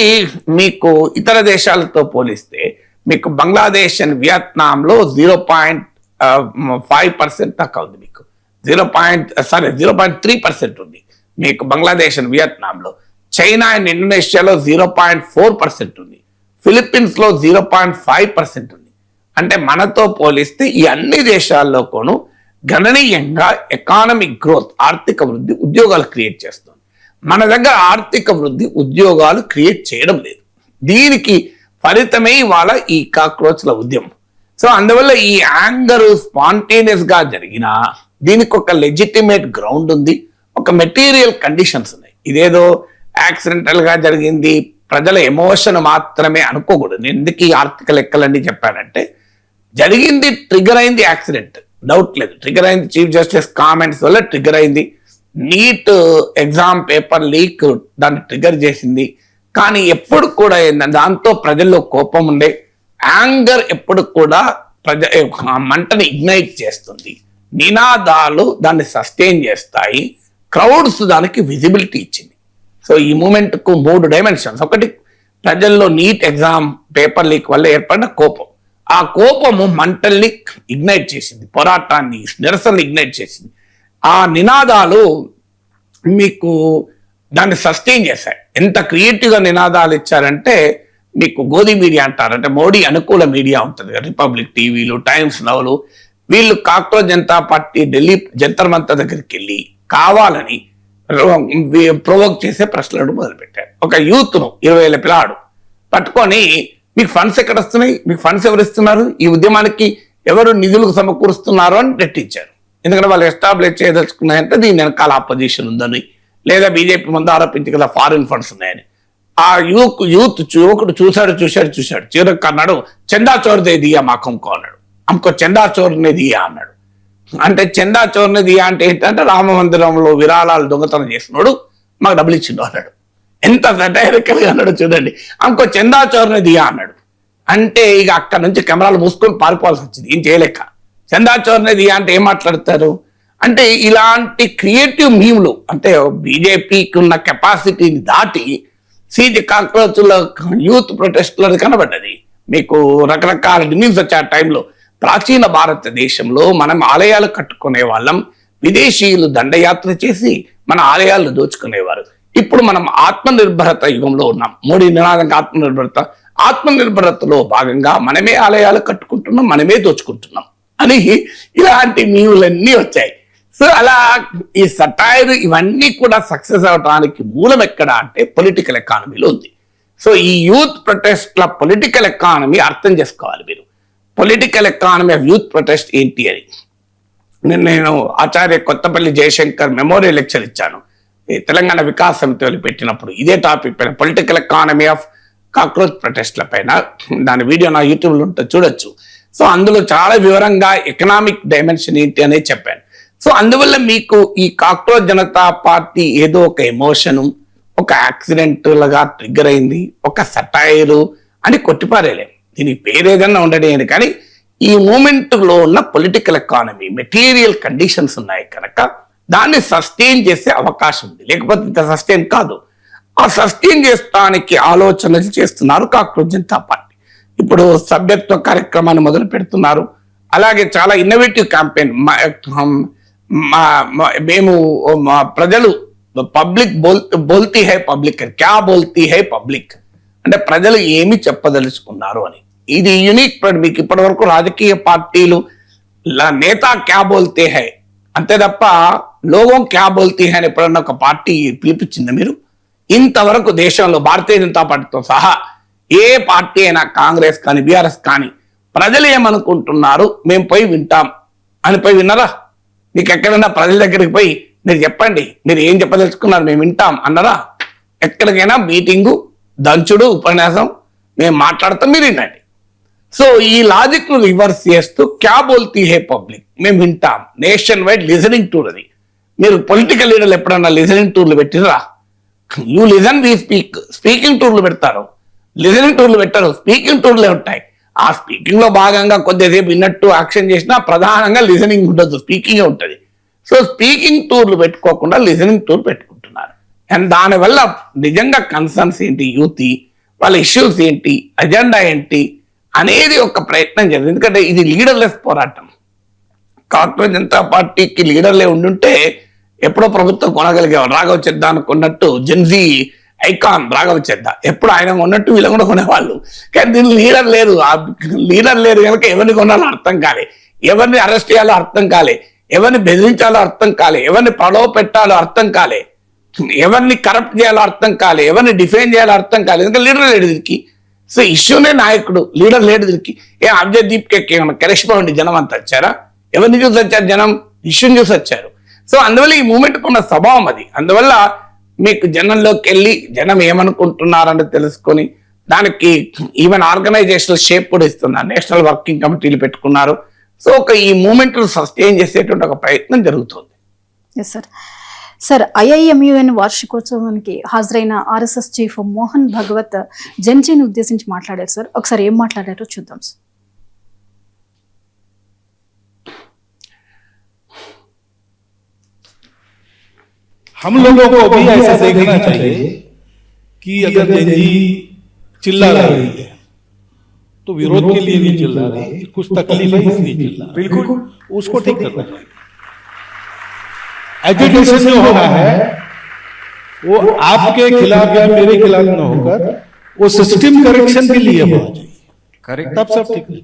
మీకు ఇతర దేశాలతో పోలిస్తే మీకు బంగ్లాదేశ్ అండ్ వియత్నాంలో 0.5% దాకా ఉంది. మీకు 0.3% ఉంది మీకు బంగ్లాదేశ్ అండ్ వియత్నాంలో. చైనా అండ్ ఇండోనేషియాలో 0.4% ఉంది. ఫిలిప్పీన్స్ లో 0.5% ఉంది. అంటే మనతో పోలిస్తే ఈ అన్ని దేశాల్లో కొను గణనీయంగా ఎకానమిక్ గ్రోత్, ఆర్థిక వృద్ధి, ఉద్యోగాలు క్రియేట్ చేస్తుంది. మన దగ్గర ఆర్థిక వృద్ధి, ఉద్యోగాలు క్రియేట్ చేయడం లేదు. దీనికి ఫలితమే ఇవాళ ఈ కాక్రోచ్ల ఉద్యమం. సో అందువల్ల ఈ యాంగర్ స్పాంటేనియస్ గా జరిగినా దీనికి ఒక లెజిటిమేట్ గ్రౌండ్ ఉంది, ఒక మెటీరియల్ కండిషన్స్ ఉన్నాయి. ఇదేదో యాక్సిడెంటల్ గా జరిగింది, ప్రజల ఎమోషన్ మాత్రమే అనుకోకూడదు. నేను ఎందుకు ఈ ఆర్థిక లెక్కలన్నీ చెప్పానంటే జరిగింది, ట్రిగర్ అయింది యాక్సిడెంట్, డౌట్ లేదు. ట్రిగర్ అయింది చీఫ్ జస్టిస్ కామెంట్స్ వల్ల ట్రిగర్ అయింది. నీట్ ఎగ్జామ్ పేపర్ లీక్ దాన్ని ట్రిగర్ చేసింది. కానీ ఎప్పుడు కూడా ఏంటంటే దాంతో ప్రజల్లో కోపం ఉండే. యాంగర్ ఎప్పుడు కూడా మంటని ఇగ్నైట్ చేస్తుంది. నినాదాలు దాన్ని సస్టైన్ చేస్తాయి. క్రౌడ్స్ దానికి విజిబిలిటీ ఇచ్చింది. సో ఈ మూమెంట్ కు 3 డైమెన్షన్స్. ఒకటి, ప్రజల్లో నీట్ ఎగ్జామ్ పేపర్ లీక్ వల్ల ఏర్పడిన కోపం. ఆ కోపము మంటల్ని ఇగ్నైట్ చేసింది, పోరాటాన్ని, నిరసనలు ఇగ్నైట్ చేసింది. ఆ నినాదాలు మీకు దాన్ని సస్టైన్ చేశాయి. ఎంత క్రియేటివ్గా నినాదాలు ఇచ్చారంటే మీకు గోధి మీడియా అంటారు, అంటే మోడీ అనుకూల మీడియా ఉంటుంది కదా, రిపబ్లిక్ టీవీలు, టైమ్స్ నవలు, వీళ్ళు కాక్రోచ్ జనతా పార్టీ ఢిల్లీ జంతర్ మంతర్ దగ్గరికి వెళ్ళి కావాలని ప్రొవోక్ చేసే ప్రశ్నలు మొదలుపెట్టారు. ఒక యూత్ను 20 ఏళ్ళ పిల్లాడు పట్టుకొని మీకు ఫండ్స్ ఎక్కడ వస్తున్నాయి, మీకు ఫండ్స్ ఎవరు ఇస్తున్నారు, ఈ ఉద్యమానికి ఎవరు నిధులకు సమకూరుస్తున్నారు అని రెట్టించారు. ఎందుకంటే వాళ్ళు ఎస్టాబ్లిష్ చేయదలుచుకున్నాయంటే దీని వెనకాల ఆపోజిషన్ ఉందని, లేదా బీజేపీ ముందు ఆరోపించి కదా ఫారిన్ ఫండ్స్ ఉన్నాయని. ఆ యువకుడు చూశాడు చివరికి అన్నాడు, చందా చోర్దే దియా మాకంకో అన్నాడు. అమ్మకో చందా చోర్నే దియా అన్నాడు. అంటే చందా చోర్నే దియా అంటే ఏంటంటే రామ మందిరంలో విరాళాలు దొంగతనం చేసినాడు, మాకు డబ్బులు ఇచ్చిండు అన్నాడు. ఎంత సటైరికల్ గా అన్నాడు చూడండి. అమ్మకో చందా చోర్నే దియా అన్నాడు. అంటే ఇక అక్కడ నుంచి కెమెరాలు మూసుకొని పారిపోవాల్సి వచ్చింది, ఏం చేయలేక. చందా చోర్నే దియా అంటే ఏం మాట్లాడతారు అంటే ఇలాంటి క్రియేటివ్ మీమ్లు, అంటే బీజేపీకి ఉన్న కెపాసిటీని దాటి సీజీ కాక్రోచ్ల యూత్ ప్రొటెస్ట్లది కనబడ్డది. మీకు రకరకాల మీమ్స్ వచ్చే ఆ టైంలో. ప్రాచీన భారతదేశంలో మనం ఆలయాలు కట్టుకునే వాళ్ళం, విదేశీయులు దండయాత్ర చేసి మన ఆలయాలను దోచుకునేవారు. ఇప్పుడు మనం ఆత్మనిర్భరత యుగంలో ఉన్నాం. మోడీ నినాదంగా ఆత్మనిర్భరతలో భాగంగా మనమే ఆలయాలు కట్టుకుంటున్నాం, మనమే దోచుకుంటున్నాం అని ఇలాంటి మీవులన్నీ వచ్చాయి. సో అలా ఈ సటైర్ ఇవన్నీ కూడా సక్సెస్ అవడానికి మూలం ఎక్కడ అంటే పొలిటికల్ ఎకానమీలో ఉంది. సో ఈ యూత్ ప్రొటెస్ట్ల పొలిటికల్ ఎకానమీ అర్థం చేసుకోవాలి మీరు. Political economy of youth protest ఏంటి అని నేను ఆచార్య కొత్తపల్లి జయశంకర్ మెమోరియల్ లెక్చర్ ఇచ్చాను ఈ తెలంగాణ వికాస సమితి వాళ్ళు పెట్టినప్పుడు. ఇదే టాపిక్ పైన పొలిటికల్ ఎకానమీ ఆఫ్ కాక్రోచ్ ప్రొటెస్ట్ల పైన, దాని వీడియో నా యూట్యూబ్లో ఉంటే చూడొచ్చు. సో అందులో చాలా వివరంగా ఎకనామిక్ డైమెన్షన్ ఏంటి అనేది చెప్పాను. సో అందువల్ల మీకు ఈ కాక్రోచ్ జనతా పార్టీ ఏదో ఒక ఎమోషను, ఒక యాక్సిడెంట్ లాగా ట్రిగ్గర్ అయింది, ఒక సటైరు అని కొట్టిపారేలేం. దీని పేరు ఏదన్నా ఉండడం కానీ ఈ మూమెంట్ లో ఉన్న పొలిటికల్ ఎకానమీ మెటీరియల్ కండిషన్స్ ఉన్నాయి కనుక దాన్ని సస్టైన్ చేసే అవకాశం ఉంది. లేకపోతే ఇంత సస్టైన్ కాదు. ఆ సస్టైన్ చేస్తానికి ఆలోచనలు చేస్తున్నారు కాక్రోచ్ జనతా పార్టీ. ఇప్పుడు సభ్యత్వ కార్యక్రమాన్ని మొదలు పెడుతున్నారు. అలాగే చాలా ఇన్నోవేటివ్ క్యాంపెయిన్. మేము ప్రజలు పబ్లిక్ బోల్తీ హై పబ్లిక్ క్యా బోల్తీ హై పబ్లిక్ అంటే ప్రజలు ఏమి చెప్పదలుచుకున్నారు అని. ఇది యూనిక్. మీకు ఇప్పటి వరకు రాజకీయ పార్టీలు నేతా క్యా బోల్తే హై అంతే తప్ప లోగోం క్యా బోల్తీ హై అని ఎప్పుడన్నా ఒక పార్టీ పిలిపించింది మీరు? ఇంతవరకు దేశంలో భారతీయ జనతా పార్టీతో సహా ఏ పార్టీ అయినా, కాంగ్రెస్ కానీ బీఆర్ఎస్ కానీ, ప్రజలు ఏమనుకుంటున్నారు మేము పోయి వింటాం అని పోయి విన్నారా? మీకు ఎక్కడైనా ప్రజల దగ్గరికి పోయి మీరు చెప్పండి మీరు ఏం చెప్పదలుచుకున్నారు మేము వింటాం అన్నారా? ఎక్కడికైనా మీటింగు, దంచుడు, ఉపన్యాసం, మేము మాట్లాడతాం మీరు వినండి. సో ఈ లాజిక్ ను రివర్స్ చేస్తూ క్యా బోల్తీ హే పబ్లిక్ మేము వింటాం, నేషన్ వైడ్ లిజనింగ్ టూర్. అది మీరు పొలిటికల్ లీడర్లు ఎప్పుడన్నా లిజనింగ్ టూర్లు పెట్టిరా? You listen we speak. Speaking టూర్లు పెడతారు, లిజనింగ్ టూర్లు పెట్టారు. స్పీకింగ్ టూర్లే ఉంటాయి. ఆ స్పీకింగ్ లో భాగంగా కొద్దిసేపు విన్నట్టు యాక్షన్ చేసినా ప్రధానంగా లిజనింగ్ ఉండదు, స్పీకింగ్ ఉంటుంది. సో స్పీకింగ్ టూర్లు పెట్టుకోకుండా లిజనింగ్ టూర్ పెట్టుకుంటున్నారు. అండ్ దానివల్ల నిజంగా కన్సర్న్స్ ఏంటి, యూత్ వాళ్ళ ఇష్యూస్ ఏంటి, అజెండా ఏంటి అనేది ఒక ప్రయత్నం జరిగింది. ఎందుకంటే ఇది లీడర్లెస్ పోరాటం. కాక్రోచ్ జనతా పార్టీకి లీడర్లే ఉండుంటే ఎప్పుడో ప్రభుత్వం కొనగలిగేవారు. రాఘవ చెద్దా అనుకున్నట్టు జెన్జీ ఐకాన్ రాఘవ చెద్దా ఎప్పుడు ఆయన ఉన్నట్టు వీళ్ళు కూడా కొనేవాళ్ళు. కానీ దీనికి లీడర్ లేదు. ఆ లీడర్ లేదు కనుక ఎవరిని కొనాలో అర్థం కాలే, ఎవరిని అరెస్ట్ చేయాలో అర్థం కాలే, ఎవరిని బెదిరించాలో అర్థం కాలే, ఎవరిని ప్రలోభ పెట్టాలో అర్థం కాలే, ఎవరిని కరప్ట్ చేయాలో అర్థం కాలే, ఎవరిని డిఫైన్ చేయాలో అర్థం కాలే. ఎందుకంటే లీడర్ లేడు దీనికి. సో ఇష్యూనే నాయకుడు, లీడర్ లేడు దీనికి. అజయ్ దీప్ కరిష్మా ఉండి జనం అంతా వచ్చారా? ఎవరిని చూసి వచ్చారు జనం? ఇష్యూని చూసి వచ్చారు. సో అందువల్ల ఈ మూమెంట్ ఉన్న స్వభావం అది. అందువల్ల మీకు జనంలోకి వెళ్ళి జనం ఏమనుకుంటున్నారని తెలుసుకొని దానికి ఈవెన్ ఆర్గనైజేషనల్ షేప్ కూడా ఇస్తున్నారు. నేషనల్ వర్కింగ్ కమిటీలు పెట్టుకున్నారు. సో ఈ మూమెంట్ సస్టైన్ చేసేటువంటి ఒక ప్రయత్నం జరుగుతుంది. Yes sir. సార్, ఐఐఎంయుఎన్ వార్షికోత్సవానికి హాజరైన ఆర్ఎస్ఎస్ చీఫ్ మోహన్ భగవత్ జెన్జీని ఉద్దేశించి మాట్లాడారు సార్. ఒకసారి ఏం మాట్లాడారో చూద్దాం సార్. हम लोगों को भी ऐसा देखना चाहिए कि अगर जैनजी चिल्ला रही है तो विरोध के लिए नहीं चिल्ला रही, कुछ तकलीफ है इसलिए चिल्ला, बिल्कुल उसको ठीक करना चाहिए. एजुटेशन जो हो रहा है वो आपके खिलाफ या मेरे खिलाफ न होकर वो सिस्टम करेक्शन के लिए होना चाहिए. करेक्ट, तब सब ठीक है.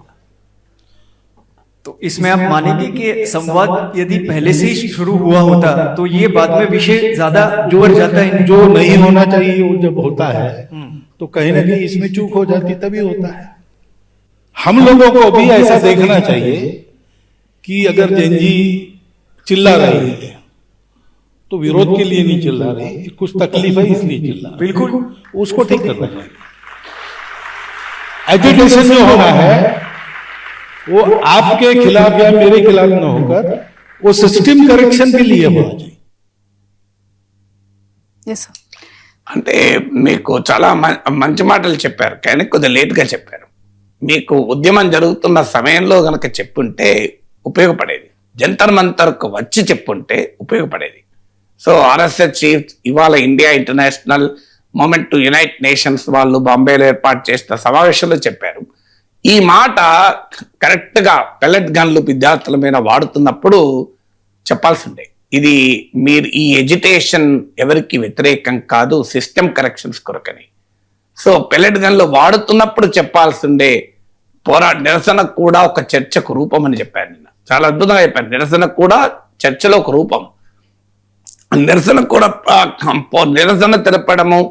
तो इसमें आप मानेंगे कि संवाद यदि पहले से ही शुरू हुआ होता तो ये बाद में विषय ज्यादा जोर जाता है. जो नहीं होना चाहिए वो जब होता है तो कहीं ना कहीं इसमें चूक हो जाती, तभी होता है. हम लोगों को भी ऐसा देखना चाहिए कि अगर जैनजी चिल्ला रही है तो विरोध के लिए नहीं चिल्ला रही, कुछ तकलीफ है इसलिए चिल्ला, बिल्कुल उसको ठीक करना चाहिए. एजुटेशन जो हो रहा है वो आपके खिलाफ या मेरे खिलाफ न होकर वो सिस्टम करेक्शन के लिए होना चाहिए. Yes sir. అంటే మీకు చాలా మంచి మాటలు చెప్పారు, కానీ కొద్దిగా లేట్గా చెప్పారు. మీకు ఉద్యమం జరుగుతున్న సమయంలో కనుక చెప్పుంటే ఉపయోగపడేది, జంతర్ మంతర్కు వచ్చి చెప్పుంటే ఉపయోగపడేది. సో ఆర్ఎస్ఎస్ చీఫ్ ఇవాళ India international movement to unite nations వాళ్ళు బాంబేలో ఏర్పాటు చేసిన సమావేశంలో చెప్పారు. ఈ మాట కరెక్ట్గా పెల్లెట్ గన్లు విద్యార్థుల మీద వాడుతున్నప్పుడు చెప్పాల్సి ఉండే. ఇది మీరు ఈ ఎడ్యుటేషన్ ఎవరికి వ్యతిరేకం కాదు, సిస్టమ్ కరెక్షన్స్ కొరకని. సో పెల్లెట్ గన్లు వాడుతున్నప్పుడు చెప్పాల్సిందే నిరసన కూడా ఒక చర్చకు రూపం అని చెప్పాను నిన్న. చాలా అద్భుతంగా చెప్పాను. నిరసన కూడా చర్చలో ఒక రూపం. నిరసన కూడా నిరసన తెలపడము,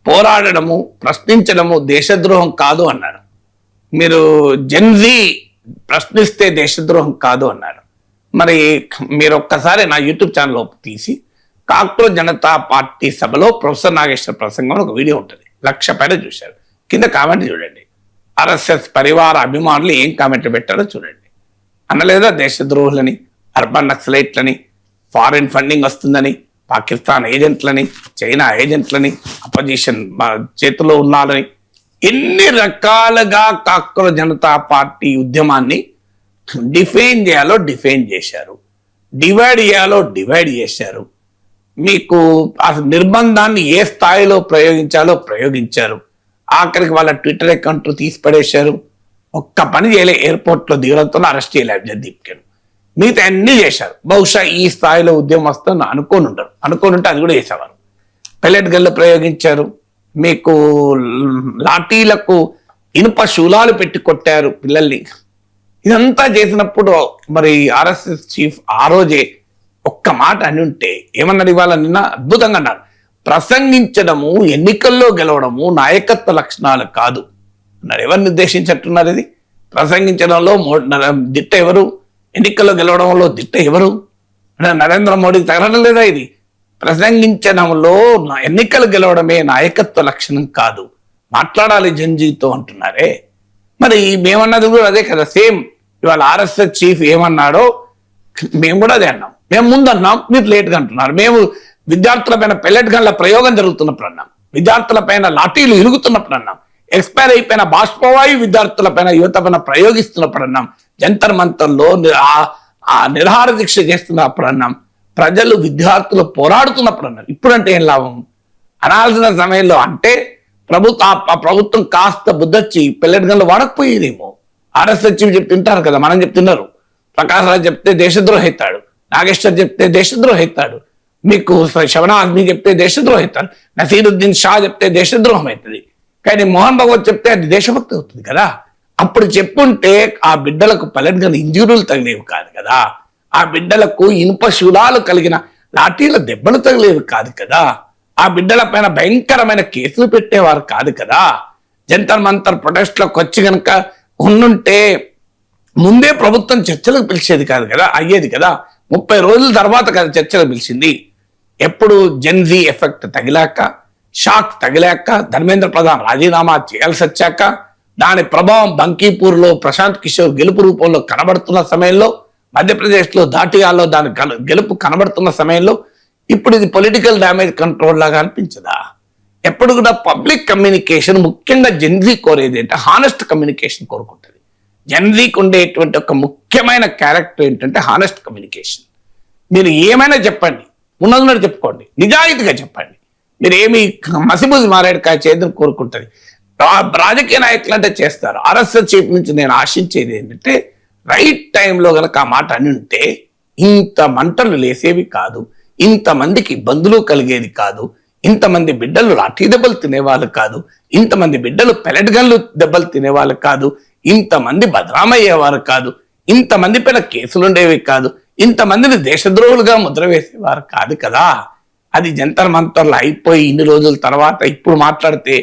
పోరాడము, ప్రశ్నించడము దేశద్రోహం కాదు అన్నాడు. మీరు జెన్జీ ప్రశ్నిస్తే దేశద్రోహం కాదు అన్నాడు. మరి మీరు ఒక్కసారి నా యూట్యూబ్ ఛానల్ తీసి కాక్రోచ్ జనతా పార్టీ సభలో ప్రొఫెసర్ నాగేశ్వర ప్రసంగం ఒక వీడియో ఉంటుంది, 1,00,000 పైన చూశారు. కింద కామెంట్ చూడండి. ఆర్ఎస్ఎస్ పరివార అభిమానులు ఏం కామెంట్ పెట్టారో చూడండి. అనలేదా దేశద్రోహులని, అర్బన్ నక్సలైట్లని, ఫారిన్ ఫండింగ్ వస్తుందని, పాకిస్తాన్ ఏజెంట్లని, చైనా ఏజెంట్లని, అపోజిషన్ చేతిలో ఉన్నారని, ఎన్ని రకాలుగా కాక్రోచ్ జనతా పార్టీ ఉద్యమాన్ని డిఫైన్ చేయాలో డిఫైన్ చేశారు, డివైడ్ చేయాలో డివైడ్ చేశారు. మీకు ఆ నిర్బంధాన్ని ఏ స్థాయిలో ప్రయోగించాలో ప్రయోగించారు. ఆఖరికి వాళ్ళ ట్విట్టర్ అకౌంట్ తీసి పడేశారు. ఒక్క పని చేయలే, ఎయిర్పోర్ట్లో దిగడంతో అరెస్ట్ చేయలేదు జగదీప్కి. మిగతా అన్నీ చేశారు. బహుశా ఈ స్థాయిలో ఉద్యమం వస్తుందని అనుకోని ఉంటే అది కూడా చేసేవారు. పెల్లెట్ గన్లు ప్రయోగించారు, మీకు లాఠీలకు ఇనుప శూలాలు పెట్టి కొట్టారు పిల్లల్ని. ఇదంతా చేసినప్పుడు మరి ఆర్ఎస్ఎస్ చీఫ్ ఆ రోజే ఒక్క మాట అని ఉంటే ఏమన్నారు? ఇవాళ నిన్న అద్భుతంగా అన్నారు, ప్రసంగించడము ఎన్నికల్లో గెలవడము నాయకత్వ లక్షణాలు కాదు అన్నారు. ఎవరిని ఉద్దేశించట్టున్నారు? ఇది ప్రసంగించడంలో దిట్ట ఎవరు? ఎన్నికల్లో గెలవడంలో దిట్ట ఎవరు? నరేంద్ర మోడీకి తగలడం లేదా? ఇది ప్రసంగించడంలో ఎన్నికలు గెలవడమే నాయకత్వ లక్షణం కాదు, మాట్లాడాలి జంజీతో అంటున్నారే. మరి మేమన్నది కూడా అదే కదా. సేమ్ ఇవాళ ఆర్ఎస్ఎస్ చీఫ్ ఏమన్నాడో మేము కూడా అదే అన్నాం. మేము ముందు అన్నాం, మీరు లేట్గా అంటున్నారు. మేము విద్యార్థుల పైన పెల్లెట్ గన్ల ప్రయోగం జరుగుతున్నప్పుడు అన్నాం, విద్యార్థుల పైన లాఠీలు ఇరుగుతున్నప్పుడు అన్నాం, ఎక్స్పైర్ అయిపోయిన బాష్పవాయు విద్యార్థుల పైన యువత పైన ప్రయోగిస్తున్నప్పుడు అన్నాం, జంతర్ మంతర్లో ఆ నిరాహార దీక్ష చేస్తున్నప్పుడు అన్నాం, ప్రజలు విద్యార్థులు పోరాడుతున్నప్పుడు అన్నారు. ఇప్పుడంటే ఏం లాభం? అనాల్సిన సమయంలో అంటే ప్రభుత్వం కాస్త బుద్ధొచ్చి పెల్లెట్ గన్లు వాడకపోయేదేమో. ఆర్ఎస్ఎస్ చీఫ్ చెప్తుంటారు కదా, మనం చెప్తున్నారు. ప్రకాష్ రాజ్ చెప్తే దేశద్రోహి అవుతాడు, నాగేశ్వర్ చెప్తే దేశద్రోహి అవుతాడు, మీకు శవనా ఆజ్మీ చెప్తే దేశద్రోహి అవుతాడు, నసీరుద్దీన్ షా చెప్తే దేశద్రోహం అవుతుంది. కానీ మోహన్ భగవత్ చెప్తే అది దేశభక్తి అవుతుంది కదా. అప్పుడు చెప్పుంటే ఆ బిడ్డలకు పెల్లెట్ గన్ ఇంజురీలు తగిలేవి కాదు కదా, ఆ బిడ్డలకు ఇనుప శూలాలు కలిగిన లాఠీల దెబ్బలు తగిలేవి కాదు కదా, ఆ బిడ్డల పైన భయంకరమైన కేసులు పెట్టేవారు కాదు కదా. జంతర్ మంతర్ ప్రొటెస్ట్లోకి వచ్చి కనుక ఉండుంటే ముందే ప్రభుత్వం చర్చలకు పిలిచేది కాదు కదా, అయ్యేది కదా. 30 రోజుల తర్వాత కదా చర్చలకు పిలిచింది. ఎప్పుడు జెన్జీ ఎఫెక్ట్ తగిలాక, షాక్ తగిలాక, ధర్మేంద్ర ప్రధాన్ రాజీనామా చేయాల్సి వచ్చాక, దాని ప్రభావం బంకీపూర్లో ప్రశాంత్ కిషోర్ గెలుపు రూపంలో కనబడుతున్న సమయంలో, మధ్యప్రదేశ్లో దాటియాల్లో దాని గెలుపు కనబడుతున్న సమయంలో, ఇప్పుడు ఇది పొలిటికల్ డ్యామేజ్ కంట్రోల్ లాగా అనిపించదా? ఎప్పుడు కూడా పబ్లిక్ కమ్యూనికేషన్, ముఖ్యంగా జెన్జీ కోరేది అంటే హానెస్ట్ కమ్యూనికేషన్ కోరుకుంటుంది. జెన్జీకి ఉండేటువంటి ఒక ముఖ్యమైన క్యారెక్టర్ ఏంటంటే హానెస్ట్ కమ్యూనికేషన్. మీరు ఏమైనా చెప్పండి, ఉన్నది చెప్పుకోండి, నిజాయితీగా చెప్పండి. మీరు ఏమి మసిబూసి మారేడుకాయ చేయదని కోరుకుంటుంది. రాజకీయ నాయకులు అంటే చేస్తారు. ఆర్ఎస్ఎస్ చీఫ్ నుంచి నేను ఆశించేది ఏంటంటే రైట్ టైంలో కనుక ఆ మాట అని ఉంటే ఇంత మంటలు లేసేవి కాదు, ఇంతమందికి ఇబ్బందులు కలిగేది కాదు, ఇంతమంది బిడ్డలు లాఠీ దెబ్బలు తినేవాళ్ళు కాదు, ఇంతమంది బిడ్డలు పెల్లెట్ గన్లు దెబ్బలు తినేవాళ్ళు కాదు, ఇంతమంది బదనామయ్యేవారు కాదు, ఇంతమంది పైన కేసులు ఉండేవి కాదు, ఇంతమందిని దేశద్రోహులుగా ముద్ర వేసేవారు కాదు కదా. అది జంతర్ మంతర్లు అయిపోయి ఇన్ని రోజుల తర్వాత ఇప్పుడు మాట్లాడితే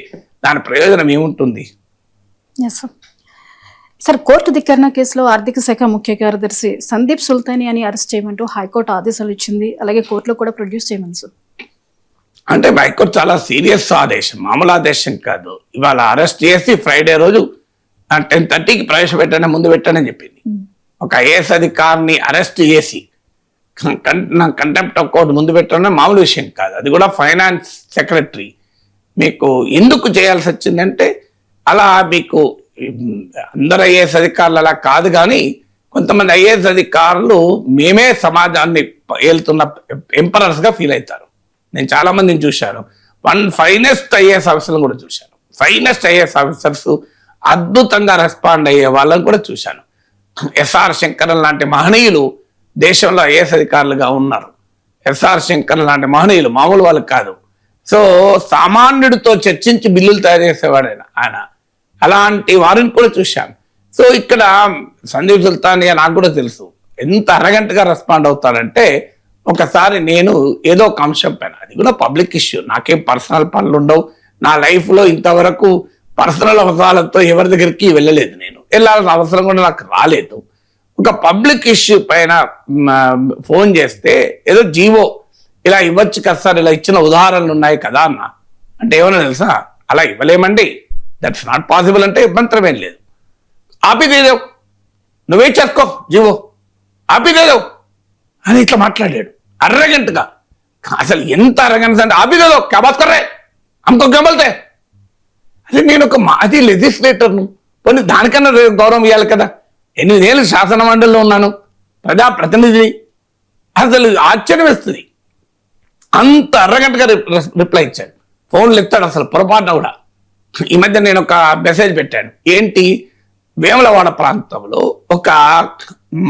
దాని ప్రయోజనం ఏముంటుంది? సార్, కోర్టు ధిక్కరణ కేసులో ఆర్థిక శాఖ ముఖ్య కార్యదర్శి సందీప్ సుల్తానీ అని అరెస్ట్ చేయమంటూ హైకోర్టు ఆదేశాలు ఇచ్చింది. అలాగే కోర్టులో కూడా ప్రొడ్యూస్ చేయమని సార్. అంటే హైకోర్టు చాలా సీరియస్ ఆదేశం, మామూలు ఆదేశం కాదు. ఇవాళ అరెస్ట్ చేసి ఫ్రైడే రోజు 10:30కి ప్రవేశపెట్టండి, ముందు పెట్టండి చెప్పింది. ఒక ఐఏఎస్ అధికారిని అరెస్ట్ చేసి కంటెంప్ట్ ఆఫ్ కోర్టు ముందు పెట్టడం మామూలు విషయం కాదు. అది కూడా ఫైనాన్స్ సెక్రటరీ. మీకు ఎందుకు చేయాల్సి వచ్చిందంటే అలా మీకు అందరు ఐఏఎస్ అధికారులు అలా కాదు, కానీ కొంతమంది ఐఏఎస్ అధికారులు మేమే సమాజాన్ని ఏలుతున్న ఎంపరర్స్ గా ఫీల్ అవుతారు. నేను చాలా మందిని చూశాను, ఫైనెస్ట్ ఐఏఎస్ ఆఫీసర్లు కూడా చూశాను. ఫైనెస్ట్ ఐఏఎస్ ఆఫీసర్స్ అద్భుతంగా రెస్పాండ్ అయ్యే వాళ్ళని కూడా చూశాను. ఎస్ఆర్ శంకరన్ లాంటి మహనీయులు దేశంలో ఐఏఎస్ అధికారులుగా ఉన్నారు. ఎస్ఆర్ శంకర్ లాంటి మహనీయులు మామూలు వాళ్ళకి కాదు. సో సామాన్యుడితో చర్చించి బిల్లులు తయారు చేసేవాడు ఆయన. అలాంటి వారిని కూడా చూశాను. సో ఇక్కడ సందీప్ సుల్తానియా నాకు కూడా తెలుసు ఎంత అరగంటగా రెస్పాండ్ అవుతాడంటే, ఒకసారి నేను ఏదో ఒక అంశం పైన, అది కూడా పబ్లిక్ ఇష్యూ, నాకేం పర్సనల్ పనులు ఉండవు, నా లైఫ్లో ఇంతవరకు పర్సనల్ అవసరాలతో ఎవరి దగ్గరికి వెళ్ళలేదు, నేను వెళ్ళాల్సిన అవసరం కూడా నాకు రాలేదు. ఒక పబ్లిక్ ఇష్యూ పైన ఫోన్ చేస్తే ఏదో జీవో ఇలా ఇవ్వచ్చు కదా సార్, ఇలా ఇచ్చిన ఉదాహరణలు ఉన్నాయి కదా అన్న. అంటే ఏమన్నా తెలుసా, అలా ఇవ్వలేమండి, దట్స్ నాట్ పాసిబుల్ అంటే ఇబ్బంది ఏం లేదు, ఆపిదేదేవు నువ్వే చేసుకో జీవో ఆపిదేదేవు అని ఇట్లా మాట్లాడాడు అరగంటగా. అసలు ఎంత అరగంట అంటే ఆపిదేదో క్యా బాత్ కర్ రే హమ్కో క్యా బోల్తే. అదే నేను ఒక మాజీ లెజిస్లేటర్ను, కొన్ని దానికన్నా గౌరవం ఇవ్వాలి కదా. 8 ఏళ్ళు శాసన మండలిలో ఉన్నాను, ప్రజాప్రతినిధి. అసలు ఆశ్చర్యం వేస్తుంది, అంత అరగంటగా రిప్లై ఇచ్చాడు. ఫోన్లు ఎత్తాడు అసలు పొరపాటున కూడా. ఈ మధ్య నేను ఒక మెసేజ్ పెట్టాను, ఏంటి, వేములవాడ ప్రాంతంలో ఒక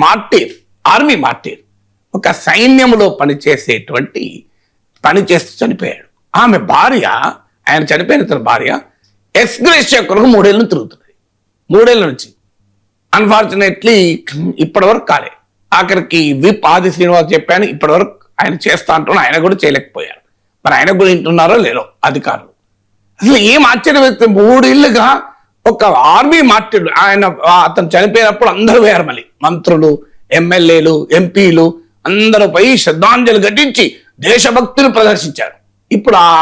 మార్టీర్, ఆర్మీ మార్టీర్, ఒక సైన్యంలో పనిచేస్తూ చనిపోయాడు. ఆమె భార్య, ఆయన చనిపోయిన తన భార్య ఎక్స్గ్రేషియా కొరకు 3 ఏళ్ళు తిరుగుతున్నది. 3 ఏళ్ళ నుంచి అన్ఫార్చునేట్లీ ఇప్పటివరకు కాలే. ఆఖరికి విప్ ఆది శ్రీనివాస్ చెప్పాను, ఇప్పటివరకు ఆయన చేస్తా అంటున్నా, ఆయన కూడా చేయలేకపోయారు. మరి ఆయన కూడా వింటున్నారో లేరో అధికారులు. అసలు ఏం ఆశ్చర్యం వేస్తే 3 ఏళ్ళుగా ఒక ఆర్మీ మార్టీర్డు, అతను చనిపోయినప్పుడు అందరూ వేయారు, మళ్ళీ మంత్రులు, ఎమ్మెల్యేలు, ఎంపీలు అందరూ పోయి శ్రద్ధాంజలి ఘటించి దేశభక్తిని ప్రదర్శించారు. ఇప్పుడు ఆ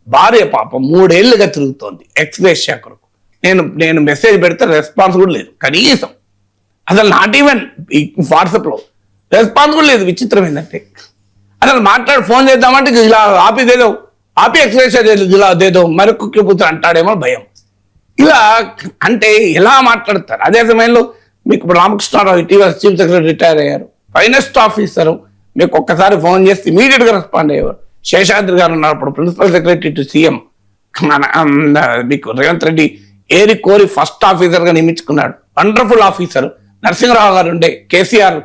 భార్య పాపం 3 ఏళ్ళుగా తిరుగుతోంది ఎక్స్గ్రేషియా కొరకు. నేను మెసేజ్ పెడితే రెస్పాన్స్ కూడా లేదు కనీసం, అసలు నాట్ ఈవెన్ వాట్సాప్లో రెస్పాన్స్ కూడా లేదు. విచిత్రం ఏంటంటే, అసలు ఫోన్ చేద్దామంటే ఇలా ఆపిదేదో ఆపి ఎక్స్గ్రేషియా ఇలా దేదో మరొక పుత్రుడు అంటాడేమో భయం. ఇలా అంటే ఎలా మాట్లాడతారు. అదే సమయంలో మీకు ఇప్పుడు రామకృష్ణారావు ఇటీవల చీఫ్ సెక్రటరీ రిటైర్ అయ్యారు, ఫైనెస్ట్ ఆఫీసరు, మీకు ఒక్కసారి ఫోన్ చేస్తే ఇమీడియట్ గా రెస్పాండ్ అయ్యేవారు. శేషాద్రి గారు ఉన్నప్పుడు ప్రిన్సిపల్ సెక్రటరీ టు సీఎం, మీకు రేవంత్ రెడ్డి ఏరి కోరి ఫస్ట్ ఆఫీసర్ గా నియమించుకున్నాడు, వండర్ఫుల్ ఆఫీసర్. నరసింహరావు గారు ఉండే కేసీఆర్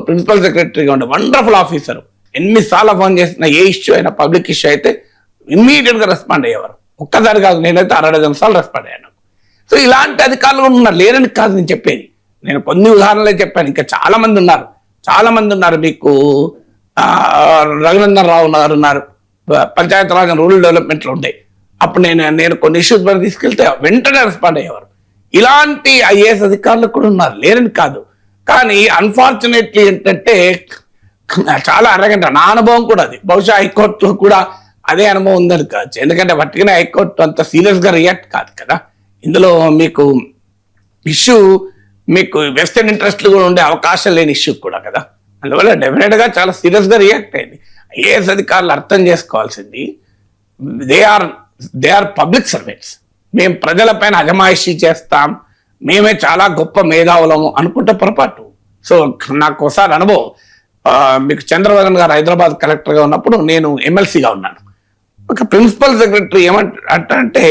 ప్రిన్సిపల్ సెక్రటరీగా ఉండే వండర్ఫుల్ ఆఫీసర్. ఎన్నిసార్లు ఫోన్ చేసిన ఏ ఇష్యూ అయినా పబ్లిక్ ఇష్యూ అయితే ఇమ్మీడియట్ గా రెస్పాండ్ అయ్యేవారు. ఒక్కసారి కాదు, నేనైతే 60 సార్లు రెస్పాండ్ అయ్యాను. సో ఇలాంటి అధికారులు ఉన్నారు, లేరని కాదు నేను చెప్పేది. నేను కొన్ని ఉదాహరణలే చెప్పాను, ఇంకా చాలా మంది ఉన్నారు. మీకు రఘునందన్ రావు గారు ఉన్నారు, పంచాయతీ రాజ్ రూరల్ డెవలప్మెంట్లో ఉండే. అప్పుడు నేను కొన్ని ఇష్యూస్ పైన తీసుకెళ్తే వెంటనే రెస్పాండ్ అయ్యేవారు. ఇలాంటి ఐఏఎస్ అధికారులు కూడా ఉన్నారు, లేరని కాదు. కానీ అన్ఫార్చునేట్లీ ఏంటంటే చాలా అరగంట, నా అనుభవం కూడా అది. బహుశా హైకోర్టులో కూడా అదే అనుభవం ఉందని కావచ్చు, ఎందుకంటే పట్టుకునే హైకోర్టు అంత సీరియస్ గా రియాక్ట్ కాదు కదా. ఇందులో మీకు ఇష్యూ, మీకు వెస్టర్న్ ఇంట్రెస్ట్లు కూడా ఉండే అవకాశం లేని ఇష్యూ కూడా కదా. అందువల్ల డెఫినెట్ గా చాలా సీరియస్ గా రియాక్ట్ అయింది. ఐఏఎస్ అధికారులు అర్థం చేసుకోవాల్సింది, దే ఆర్ పబ్లిక్ సర్వెంట్స్. మేము ప్రజలపైన అజమాయిషీ చేస్తాం, మేమే చాలా గొప్ప మేధావులము అనుకుంటే పొరపాటు. సో నాకు ఒకసారి అనుభవం, మీకు చంద్రబాబు గారు హైదరాబాద్ కలెక్టర్గా ఉన్నప్పుడు నేను ఎమ్మెల్సీగా ఉన్నాను. ఒక ప్రిన్సిపల్ సెక్రటరీ ఏమంటే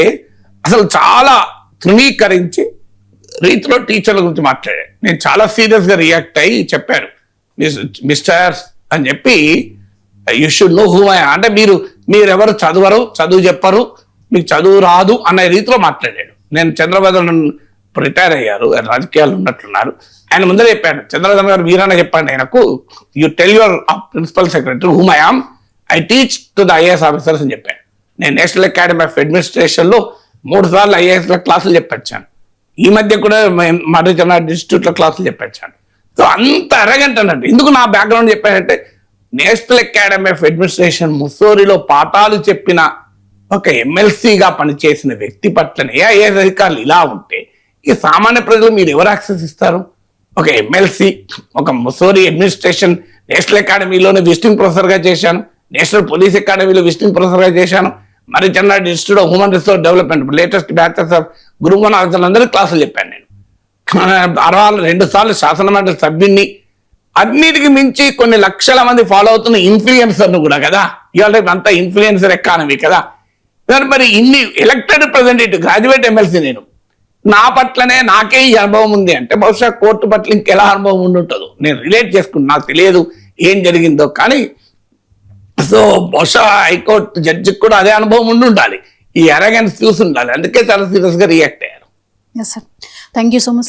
అసలు చాలా తృణీకరించి రీతిలో టీచర్ల గురించి మాట్లాడాడు. నేను చాలా సీరియస్గా రియాక్ట్ అయ్యి చెప్పాను, మిస్టర్స్ అని చెప్పి, you should know who I, అంటే మీరెవరు చదువు చెప్పరు, మీకు చదువు రాదు అనే రీతిలో మాట్లాడాడు. నేను చంద్రబాబు రిటైర్ అయ్యారు, రాజకీయాలు ఉన్నట్లున్నారు, ఆయన ముందరే చెప్పాడు, చంద్రబాబు గారు మీరన్నా చెప్పండి ఆయనకు, you tell your principal secretary whom I am, I teach to the IAS officers అని చెప్పాను. నేను నేషనల్ అకాడమీ ఆఫ్ అడ్మినిస్ట్రేషన్లో 3 సార్లు ఐఏఎస్ల క్లాసులు చెప్పొచ్చాను. ఈ మధ్య కూడా మర్రిచన్న ఇన్స్టిట్యూట్లో క్లాసులు చెప్పొచ్చాను. సో అంత అరగంట అన్నట్టు. ఎందుకు నా బ్యాక్గ్రౌండ్ చెప్పానంటే, నేషనల్ అకాడమీ ఆఫ్ అడ్మినిస్ట్రేషన్ ముస్సోరిలో పాఠాలు చెప్పిన ఒక ఎమ్మెల్సీగా పనిచేసిన వ్యక్తి పట్లనే ఐఏఎస్ అధికారులు ఇలా ఉంటే ఈ సామాన్య ప్రజలు మీరు ఎవరు యాక్సెస్ ఇస్తారు? ఒక ఎమ్మెల్సీ, ఒక ముస్సోరి అడ్మినిస్ట్రేషన్ నేషనల్ అకాడమీలోనే విజిటింగ్ ప్రొఫెసర్గా చేశాను, నేషనల్ పోలీస్ అకాడమీలో విజిటింగ్ ప్రొఫెసర్గా చేశాను, మరి Chennareddy institute of human resource development latest batches of group 1 ఆఫీసర్లందరూ క్లాసులు చెప్పాను నేను. 2 సార్లు శాసనమండలి సభ్యున్ని, అన్నిటికి మించి కొన్ని లక్షల మంది ఫాలో అవుతున్న ఇన్ఫ్లుయెన్సర్ను కూడా కదా. ఇవాళ అంతా ఇన్ఫ్లుయెన్సర్ ఎకానమీ కదా. మరి ఇన్ని ఎలక్టెడ్ రిప్రజెంటేటివ్, గ్రాడ్యుయేట్ ఎమ్మెల్సీ నేను, నా పట్లనే నాకే ఈ అనుభవం ఉంది అంటే బహుశా కోర్టు పట్ల ఇంకెలా అనుభవం ఉంటుందో నేను రిలేట్ చేసుకుని, నాకు తెలియదు ఏం జరిగిందో. కానీ సో బహుశా హైకోర్టు జడ్జికి కూడా అదే అనుభవం ఉండి ఉండాలి, ఈ అరగెన్స్ చూసి ఉండాలి, అందుకే చాలా సీరియస్ గా రియాక్ట్ అయ్యారు. Yes sir, thank you so much.